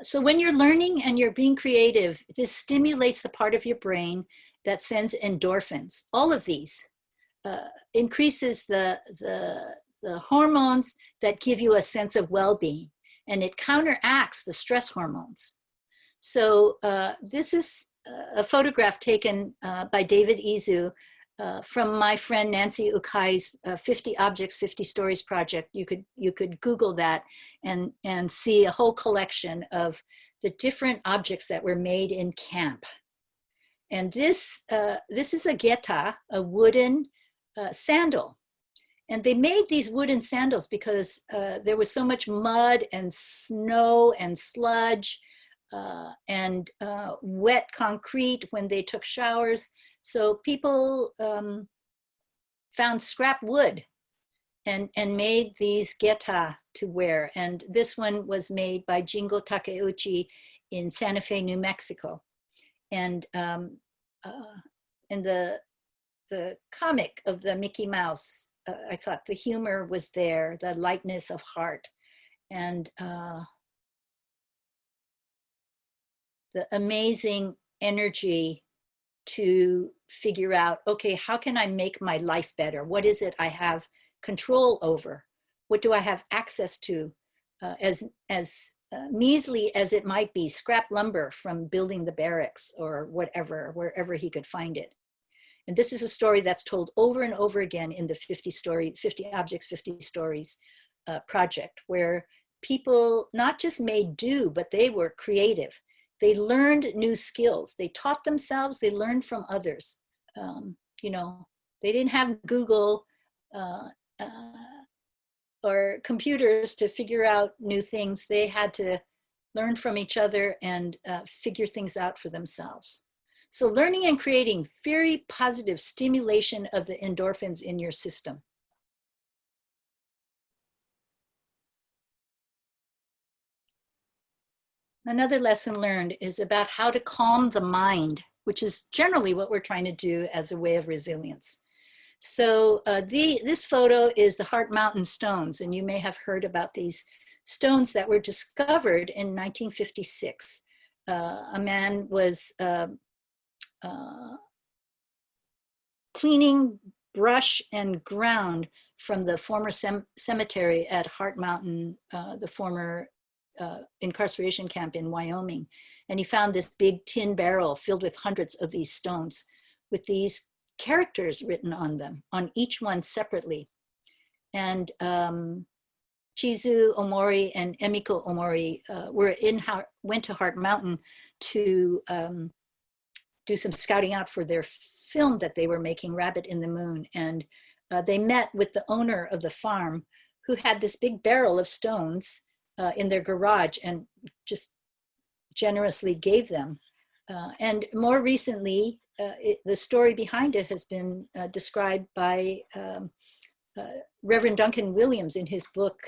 B: So when you're learning and you're being creative, this stimulates the part of your brain that sends endorphins. All of these increases the hormones that give you a sense of well-being, and it counteracts the stress hormones. So this is a photograph taken by David Izu from my friend Nancy Ukai's 50 Objects, 50 Stories project. You could Google that and see a whole collection of the different objects that were made in camp. And this is a geta, a wooden sandal. And they made these wooden sandals because there was so much mud and snow and sludge and wet concrete when they took showers. So people found scrap wood and made these geta to wear. And this one was made by Jingo Takeuchi in Santa Fe, New Mexico. And in the comic of the Mickey Mouse, I thought the humor was there, the lightness of heart, and the amazing energy to figure out, okay, how can I make my life better? What is it I have control over? What do I have access to? As measly as it might be, scrap lumber from building the barracks or whatever, wherever he could find it. And this is a story that's told over and over again in the 50 Objects, 50 Stories project, where people not just made do, but they were creative. They learned new skills. They taught themselves, they learned from others. You know, they didn't have Google or computers to figure out new things. They had to learn from each other and figure things out for themselves. So learning and creating, very positive stimulation of the endorphins in your system. Another lesson learned is about how to calm the mind, which is generally what we're trying to do as a way of resilience. So this photo is the Heart Mountain stones, and you may have heard about these stones that were discovered in 1956. A man was cleaning brush and ground from the former cemetery at Heart Mountain, the former incarceration camp in Wyoming. And he found this big tin barrel filled with hundreds of these stones with these characters written on them, on each one separately. And Chizu Omori and Emiko Omori went to Heart Mountain to do some scouting out for their film that they were making, Rabbit in the Moon. And they met with the owner of the farm, who had this big barrel of stones in their garage and just generously gave them. And more recently, the story behind it has been described by Reverend Duncan Williams in his book,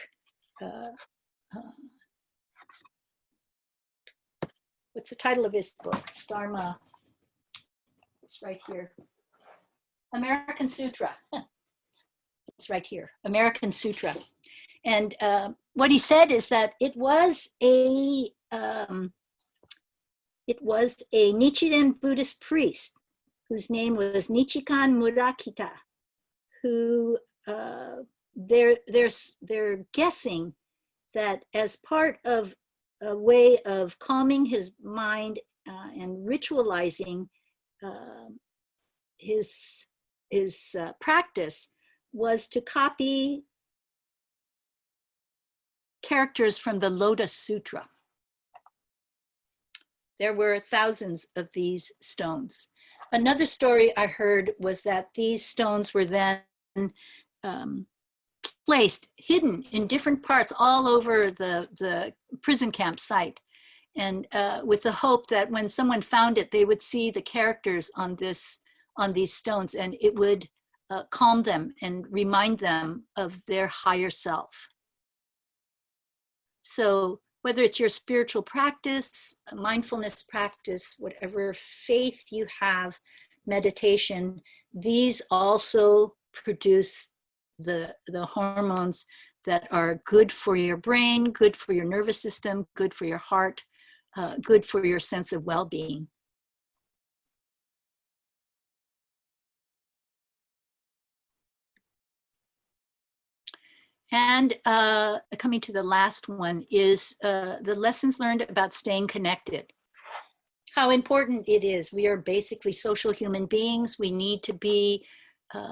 B: what's the title of his book? Dharma, it's right here. American Sutra. It's right here, American Sutra. And what he said is that it was a Nichiren Buddhist priest whose name was Nichikan Murakita, who they're guessing that as part of a way of calming his mind and ritualizing his practice was to copy characters from the Lotus Sutra. There were thousands of these stones. Another story I heard was that these stones were then placed, hidden in different parts all over the prison camp site. And with the hope that when someone found it, they would see the characters on these stones, and it would calm them and remind them of their higher self. So whether it's your spiritual practice, mindfulness practice, whatever faith you have, meditation, these also produce the hormones that are good for your brain, good for your nervous system, good for your heart, good for your sense of well-being. And coming to the last one is the lessons learned about staying connected. How important it is. We are basically social human beings. We need to be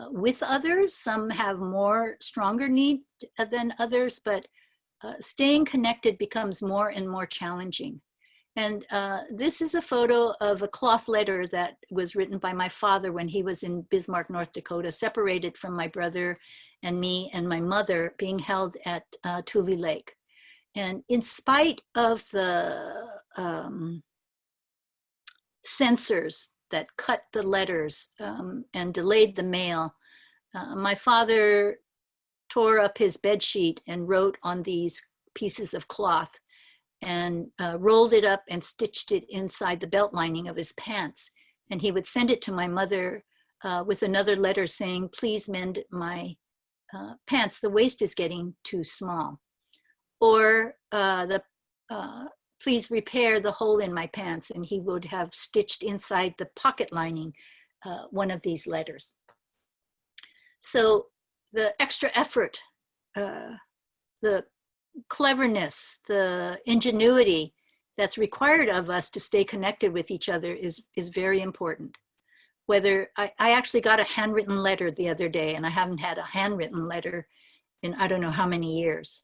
B: with others. Some have more stronger needs than others, but staying connected becomes more and more challenging. And this is a photo of a cloth letter that was written by my father when he was in Bismarck, North Dakota, separated from my brother and me and my mother, being held at Tule Lake. And in spite of the censors that cut the letters and delayed the mail, my father tore up his bed sheet and wrote on these pieces of cloth and rolled it up and stitched it inside the belt lining of his pants. And he would send it to my mother with another letter saying, please mend my pants, the waist is getting too small. Or please repair the hole in my pants. And he would have stitched inside the pocket lining one of these letters. So the extra effort, the cleverness, the ingenuity that's required of us to stay connected with each other is very important. whether I actually got a handwritten letter the other day, and I haven't had a handwritten letter in I don't know how many years.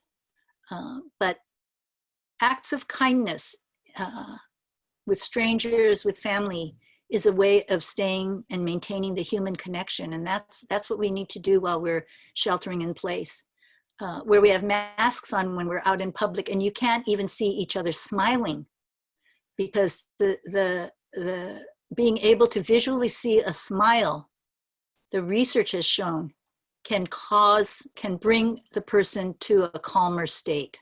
B: But acts of kindness with strangers, with family, is a way of staying and maintaining the human connection. And that's what we need to do while we're sheltering in place, where we have masks on when we're out in public and you can't even see each other smiling, because the being able to visually see a smile, the research has shown, can bring the person to a calmer state.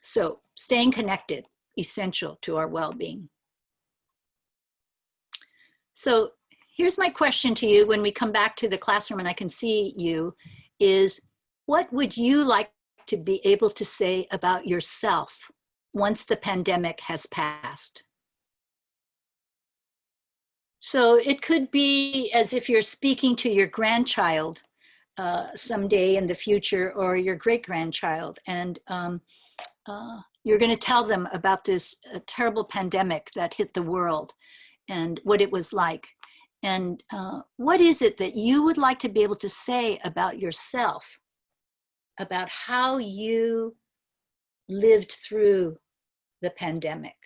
B: So staying connected, essential to our well-being. So here's my question to you when we come back to the classroom and I can see you, is what would you like to be able to say about yourself once the pandemic has passed? So it could be as if you're speaking to your grandchild someday in the future, or your great-grandchild, and you're going to tell them about this terrible pandemic that hit the world and what it was like. And what is it that you would like to be able to say about yourself, about how you lived through the pandemic?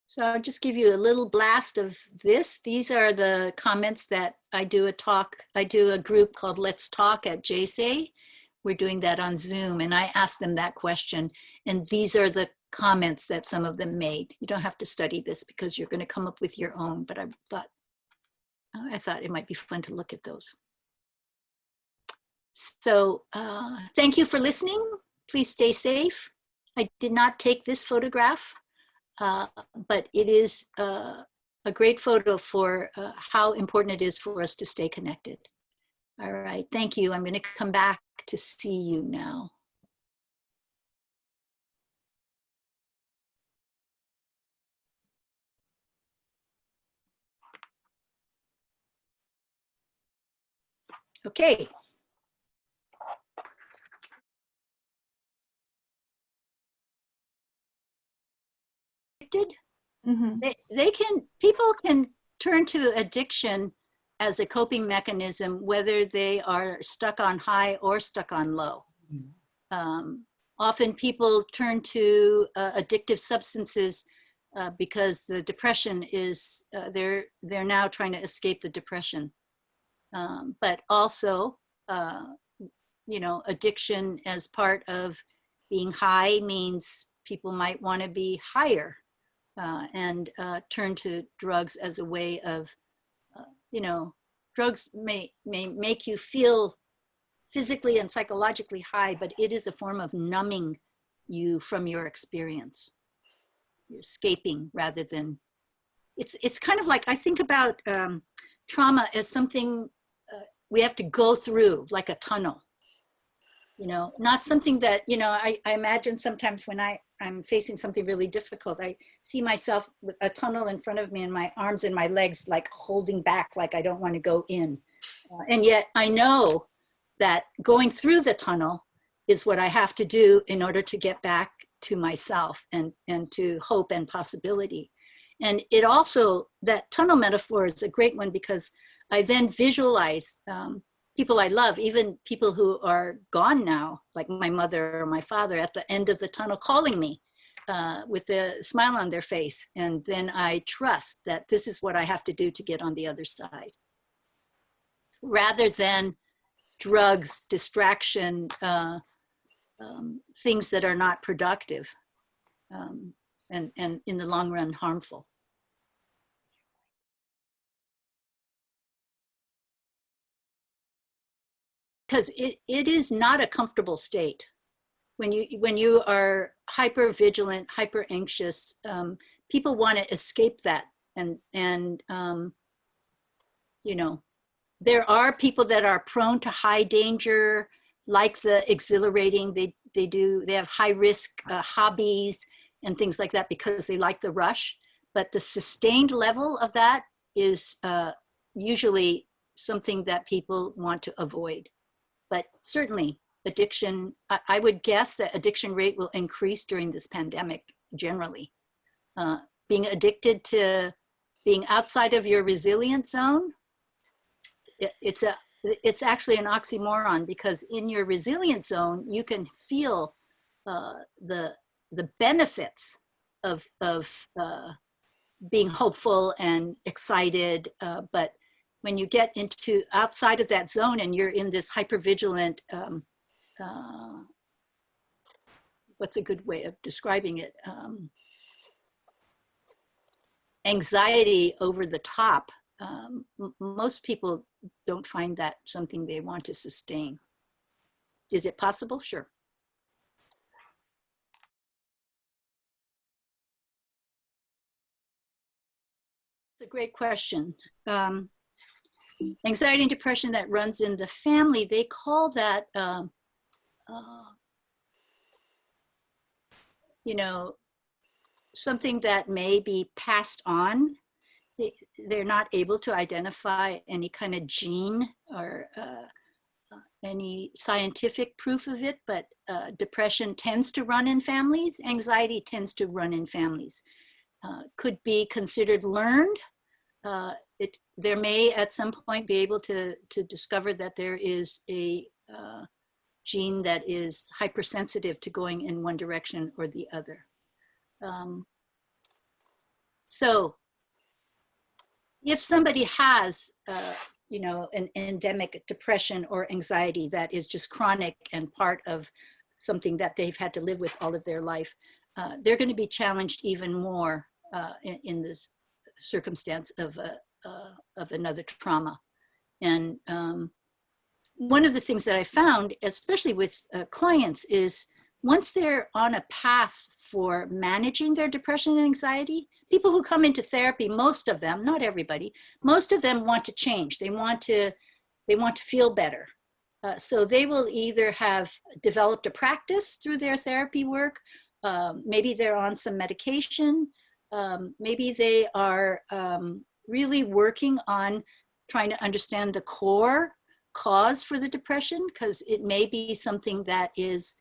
B: So I'll just give you a little blast of this. These are the comments that I do a group called Let's Talk at JCCCNC. We're doing that on Zoom, and I asked them that question. And these are the comments that some of them made. You don't have to study this because you're going to come up with your own, but I thought it might be fun to look at those. So thank you for listening. Please stay safe. I did not take this photograph. But it is a great photo for how important it is for us to stay connected. All right, thank you. I'm going to come back to see you now. Okay.
A: Mm-hmm.
B: People can turn to addiction as a coping mechanism, whether they are stuck on high or stuck on low. Often people turn to addictive substances because the depression is, they're now trying to escape the depression. But also, you know, addiction as part of being high means people might want to be higher. And turn to drugs as a way of, you know, drugs may make you feel physically and psychologically high, but it is a form of numbing you from your experience. You're escaping rather than, it's kind of like, I think about trauma as something we have to go through, like a tunnel. You know, not something that, you know, I imagine sometimes when I'm facing something really difficult, I see myself with a tunnel in front of me and my arms and my legs like holding back, like I don't want to go in. And yet I know that going through the tunnel is what I have to do in order to get back to myself and to hope and possibility. And it also, that tunnel metaphor is a great one because I then visualize people I love, even people who are gone now, like my mother or my father, at the end of the tunnel calling me with a smile on their face. And then I trust that this is what I have to do to get on the other side. Rather than drugs, distraction, things that are not productive and in the long run harmful. Because it is not a comfortable state. When you are hyper vigilant, hyper anxious, people want to escape that. And you know, there are people that are prone to high danger, like the exhilarating, they have high risk hobbies and things like that because they like the rush. But the sustained level of that is usually something that people want to avoid. But certainly addiction, I would guess that addiction rate will increase during this pandemic generally. Being addicted to being outside of your resilient zone, it's actually an oxymoron, because in your resilient zone, you can feel the benefits of being hopeful and excited, but when you get into outside of that zone and you're in this hypervigilant, what's a good way of describing it? Anxiety over the top. Most people don't find that something they want to sustain. Is it possible? Sure. It's a great question. Anxiety and depression that runs in the family, they call that, you know, something that may be passed on. They're not able to identify any kind of gene or any scientific proof of it, but depression tends to run in families. Anxiety tends to run in families. Could be considered learned. There may at some point be able to discover that there is a gene that is hypersensitive to going in one direction or the other. So if somebody has, you know, an endemic depression or anxiety that is just chronic and part of something that they've had to live with all of their life, they're going to be challenged even more in this circumstance of another trauma. And one of the things that I found, especially with clients, is once they're on a path for managing their depression and anxiety, people who come into therapy, most of them, not everybody, most of them want to change. They want to feel better. So they will either have developed a practice through their therapy work, maybe they're on some medication, maybe they are really working on trying to understand the core cause for the depression, because it may be something that is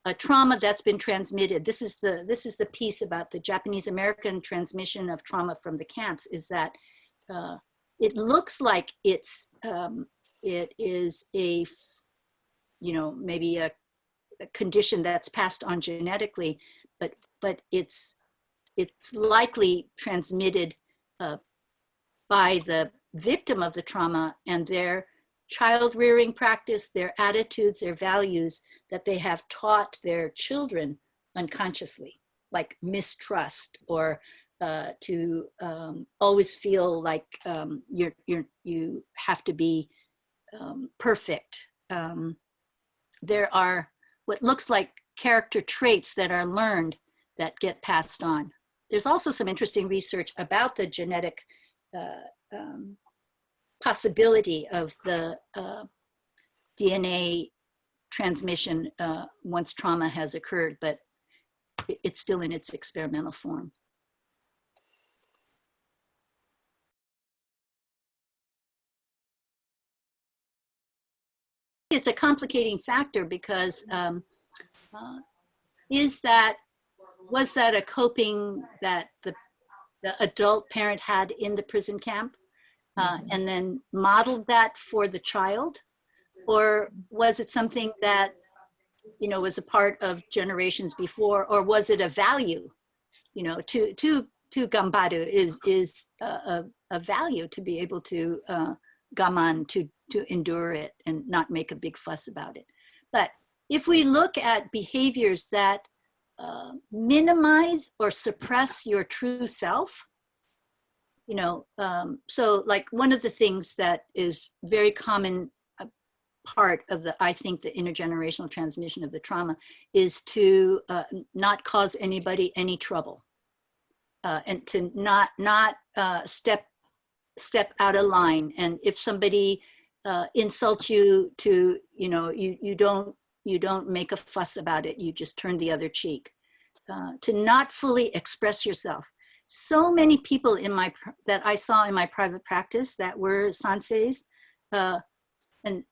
B: a trauma that's been transmitted. This is the piece about the Japanese American transmission of trauma from the camps, is that it looks like it is a, you know, maybe a condition that's passed on genetically, but it's likely transmitted by the victim of the trauma and their child rearing practice, their attitudes, their values that they have taught their children unconsciously, like mistrust, or to always feel like you have to be perfect. There are what looks like character traits that are learned that get passed on. There's also some interesting research about the genetic possibility of the DNA transmission once trauma has occurred, but it's still in its experimental form. It's a complicating factor because was that a coping that the adult parent had in the prison camp and then modeled that for the child? Or was it something that, you know, was a part of generations before? Or was it a value? You know, to gambaru is a value, to be able to gaman, to endure it and not make a big fuss about it. But if we look at behaviors that minimize or suppress your true self, you know, so like one of the things that is very common part of I think the intergenerational transmission of the trauma is to not cause anybody any trouble, and to not step out of line. And if somebody insults you, to, you know, you don't make a fuss about it, you just turn the other cheek. To not fully express yourself. So many people that I saw in my private practice that were sanseis, and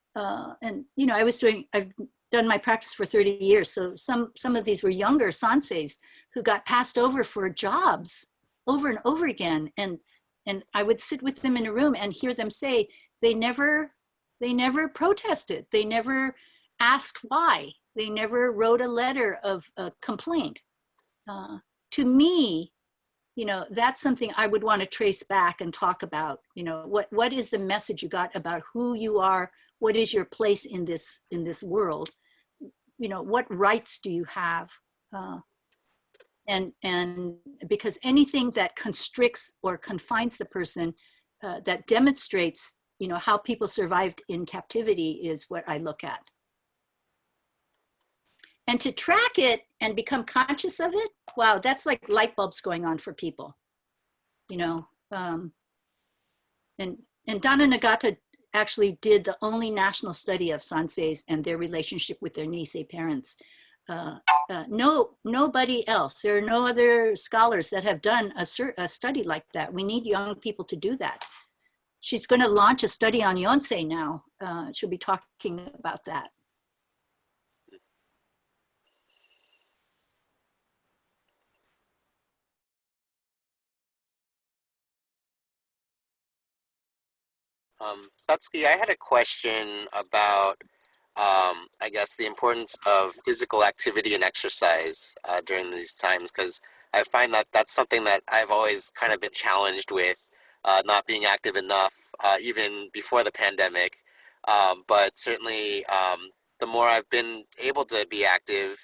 B: you know, I've done my practice for 30 years. So some of these were younger sanseis who got passed over for jobs over and over again. And I would sit with them in a room and hear them say, they never protested. They never asked why. They never wrote a letter of complaint. To me, you know, that's something I would want to trace back and talk about. You know, what is the message you got about who you are? What is your place in this world? You know, what rights do you have? And because anything that constricts or confines the person, that demonstrates, you know, how people survived in captivity is what I look at. And to track it and become conscious of it, wow, that's like light bulbs going on for people, you know. And Donna Nagata actually did the only national study of sanseis and their relationship with their Nisei parents. Nobody else. There are no other scholars that have done a study like that. We need young people to do that. She's going to launch a study on Yonsei now. She'll be talking about that.
C: Satsuki, I had a question about, I guess, the importance of physical activity and exercise during these times, because I find that that's something that I've always kind of been challenged with, not being active enough, even before the pandemic. But certainly, the more I've been able to be active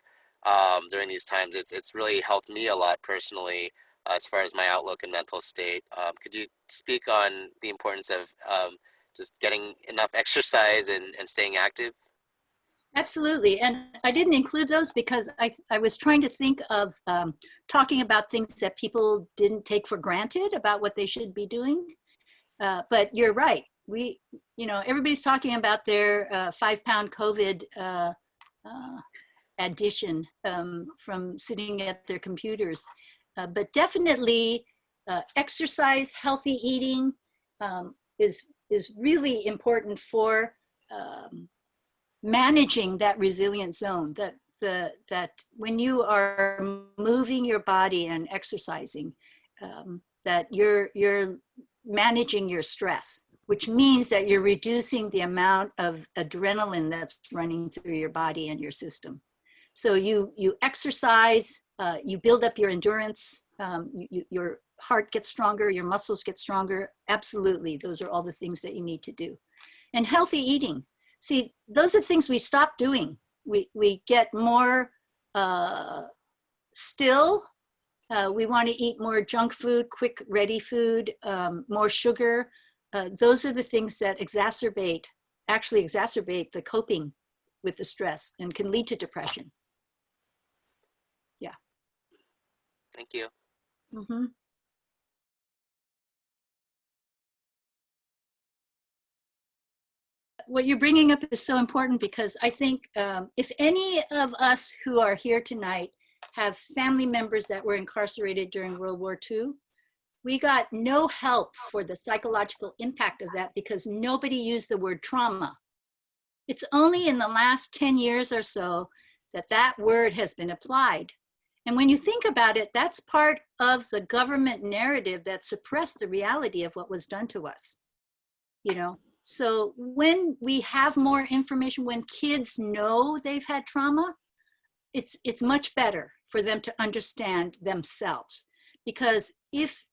C: during these times, it's really helped me a lot personally, as far as my outlook and mental state. Could you speak on the importance of just getting enough exercise and staying active?
B: Absolutely. And I didn't include those because I was trying to think of talking about things that people didn't take for granted about what they should be doing. But you're right. You know, everybody's talking about their 5-pound COVID addition from sitting at their computers. But definitely exercise, healthy eating is really important for managing that resilient zone, that when you are moving your body and exercising, that you're managing your stress, which means that you're reducing the amount of adrenaline that's running through your body and your system. So you exercise, you build up your endurance, your heart gets stronger, your muscles get stronger. Absolutely, those are all the things that you need to do. And healthy eating. See, those are things we stop doing. We get more still. We want to eat more junk food, quick, ready food, more sugar. Those are the things that actually exacerbate the coping with the stress and can lead to depression. Yeah.
C: Thank you.
B: Mm-hmm. What you're bringing up is so important because I think if any of us who are here tonight have family members that were incarcerated during World War II, we got no help for the psychological impact of that because nobody used the word trauma. It's only in the last 10 years or so that that word has been applied. And when you think about it, that's part of the government narrative that suppressed the reality of what was done to us, you know? So when we have more information, when kids know they've had trauma, it's much better for them to understand themselves. Because if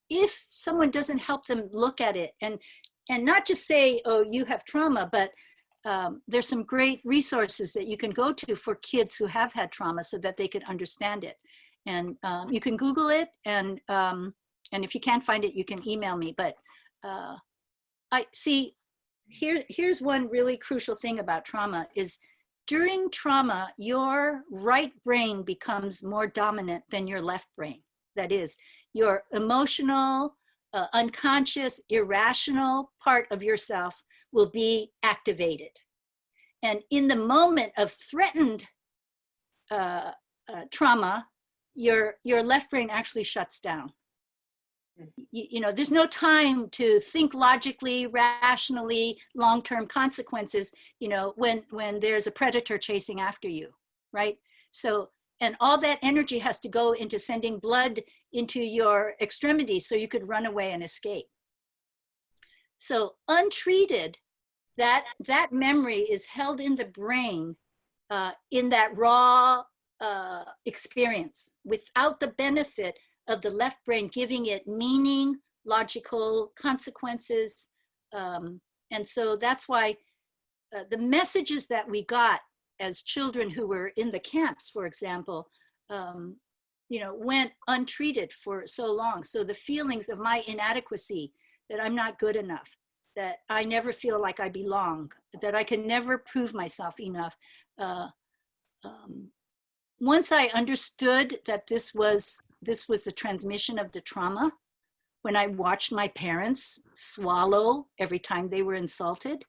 B: someone doesn't help them look at it and not just say, oh, you have trauma, but there's some great resources that you can go to for kids who have had trauma so that they can understand it. And you can Google it, and if you can't find it, you can email me. But I see, here's one really crucial thing about trauma is during trauma, your right brain becomes more dominant than your left brain. That is, your emotional, unconscious, irrational part of yourself will be activated. And in the moment of threatened trauma, your left brain actually shuts down. You know, there's no time to think logically, rationally, long-term consequences, you know, when there's a predator chasing after you, right? So, and all that energy has to go into sending blood into your extremities so you could run away and escape. So untreated, that memory is held in the brain in that raw experience without the benefit of the left brain giving it meaning, logical consequences. And so that's why the messages that we got as children who were in the camps, for example, you know, went untreated for so long. So the feelings of my inadequacy, that I'm not good enough, that I never feel like I belong, that I can never prove myself enough. Once I understood that this was the transmission of the trauma, when I watched my parents swallow every time they were insulted,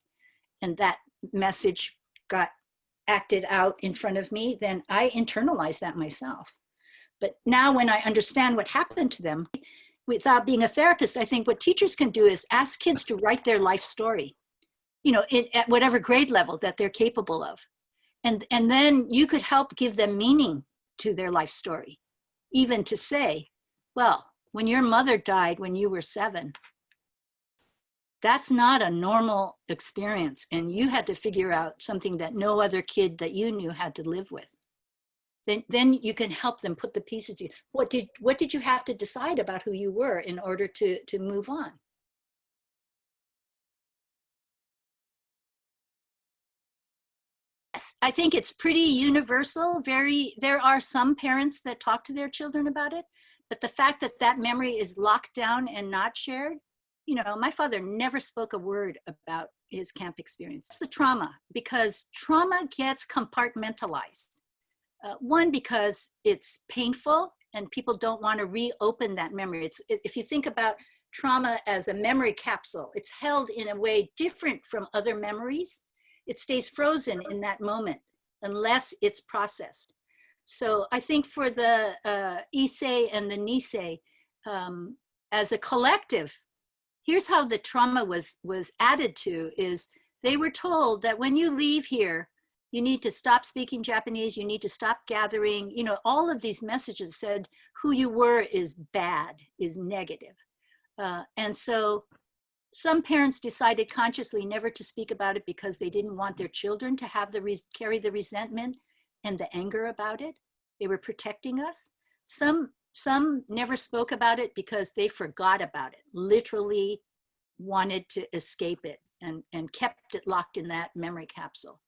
B: and that message got acted out in front of me, then I internalized that myself. But now when I understand what happened to them, without being a therapist, I think what teachers can do is ask kids to write their life story, you know, at whatever grade level that they're capable of. And then you could help give them meaning to their life story, even to say, well, when your mother died when you were 7, that's not a normal experience. And you had to figure out something that no other kid that you knew had to live with. Then you can help them put the pieces together. What did you have to decide about who you were in order to move on? Yes, I think it's pretty universal. There are some parents that talk to their children about it, but the fact that that memory is locked down and not shared, you know, my father never spoke a word about his camp experience. It's the trauma, because trauma gets compartmentalized. One, because it's painful and people don't want to reopen that memory. If you think about trauma as a memory capsule, it's held in a way different from other memories. It stays frozen in that moment unless it's processed. So I think for the Issei and the Nisei, as a collective, here's how the trauma was added to is they were told that when you leave here, you need to stop speaking Japanese, you need to stop gathering, you know, all of these messages said who you were is bad, is negative. And so some parents decided consciously never to speak about it because they didn't want their children to have carry the resentment and the anger about it. They were protecting us. Some never spoke about it because they forgot about it, literally wanted to escape it and kept it locked in that memory capsule.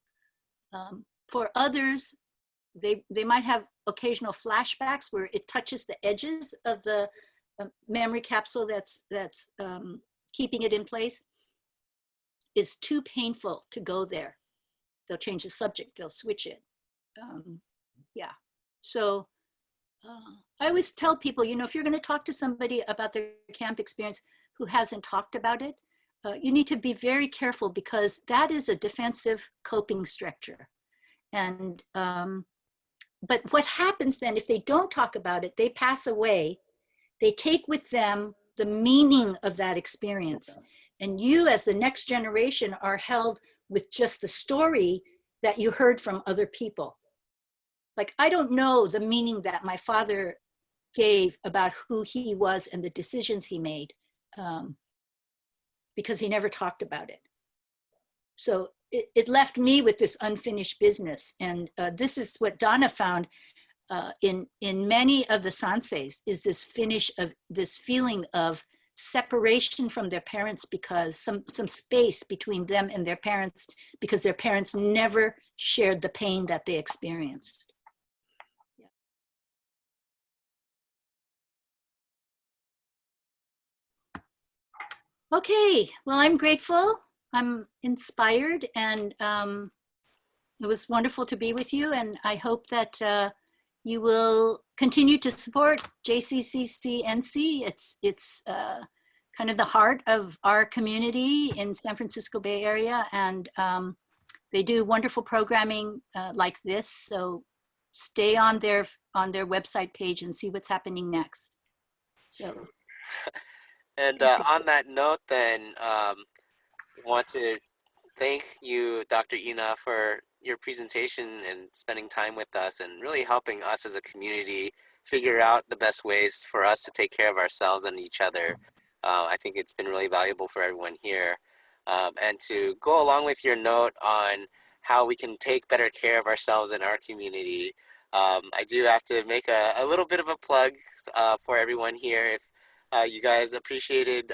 B: For others, they might have occasional flashbacks where it touches the edges of the memory capsule that's keeping it in place. It's too painful to go there. They'll change the subject, they'll switch it. Yeah, so I always tell people, you know, if you're going to talk to somebody about their camp experience who hasn't talked about it, you need to be very careful because that is a defensive coping structure. And, but what happens then if they don't talk about it, they pass away, they take with them the meaning of that experience. And you as the next generation are held with just the story that you heard from other people. Like, I don't know the meaning that my father gave about who he was and the decisions he made because he never talked about it. So it left me with this unfinished business. And this is what Donna found in many of the sanseis, is this feeling of separation from their parents because some space between them and their parents because their parents never shared the pain that they experienced. Okay, well, I'm grateful. I'm inspired, and it was wonderful to be with you. And I hope that you will continue to support JCCCNC. It's kind of the heart of our community in San Francisco Bay Area, and they do wonderful programming like this. So stay on their website page and see what's happening next. So.
C: And on that note, then, want to thank you, Dr. Ina, for your presentation and spending time with us and really helping us as a community figure out the best ways for us to take care of ourselves and each other. I think it's been really valuable for everyone here. And to go along with your note on how we can take better care of ourselves in our community, I do have to make a little bit of a plug for everyone here. If you guys appreciated,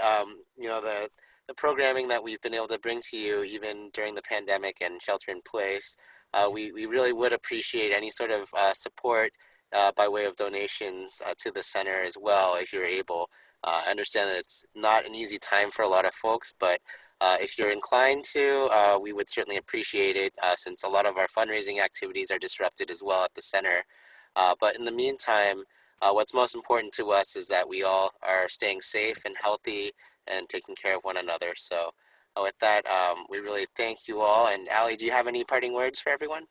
C: the programming that we've been able to bring to you even during the pandemic and shelter in place, we really would appreciate any sort of support by way of donations to the center as well, if you're able. I understand that it's not an easy time for a lot of folks, but if you're inclined to, we would certainly appreciate it, since a lot of our fundraising activities are disrupted as well at the center. But in the meantime, what's most important to us is that we all are staying safe and healthy and taking care of one another. So with that, we really thank you all. And Allie, do you have any parting words for everyone?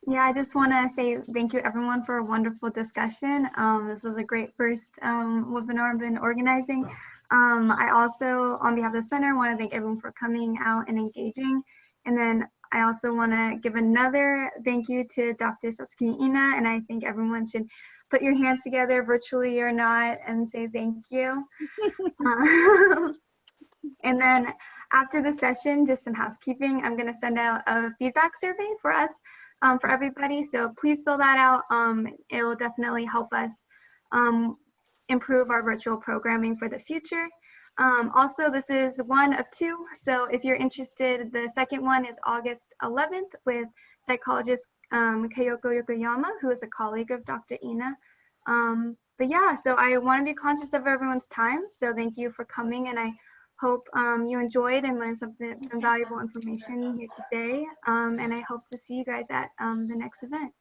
A: Yeah, I just want to say thank you everyone for a wonderful discussion. This was a great first webinar I've been organizing. I also, on behalf of the center, want to thank everyone for coming out and engaging. And then I also want to give another thank you to Dr. Satsuki Ina, and I think everyone should put your hands together, virtually or not, and say thank you. And then after the session, just some housekeeping, I'm going to send out a feedback survey for us, for everybody. So please fill that out. It will definitely help us improve our virtual programming for the future. Also, this is one of two. So if you're interested, the second one is August 11th with psychologist Kayoko Yokoyama, who is a colleague of Dr. Ina. But yeah, so I want to be conscious of everyone's time. So thank you for coming, and I hope you enjoyed and learned some valuable information here today. And I hope to see you guys at the next event.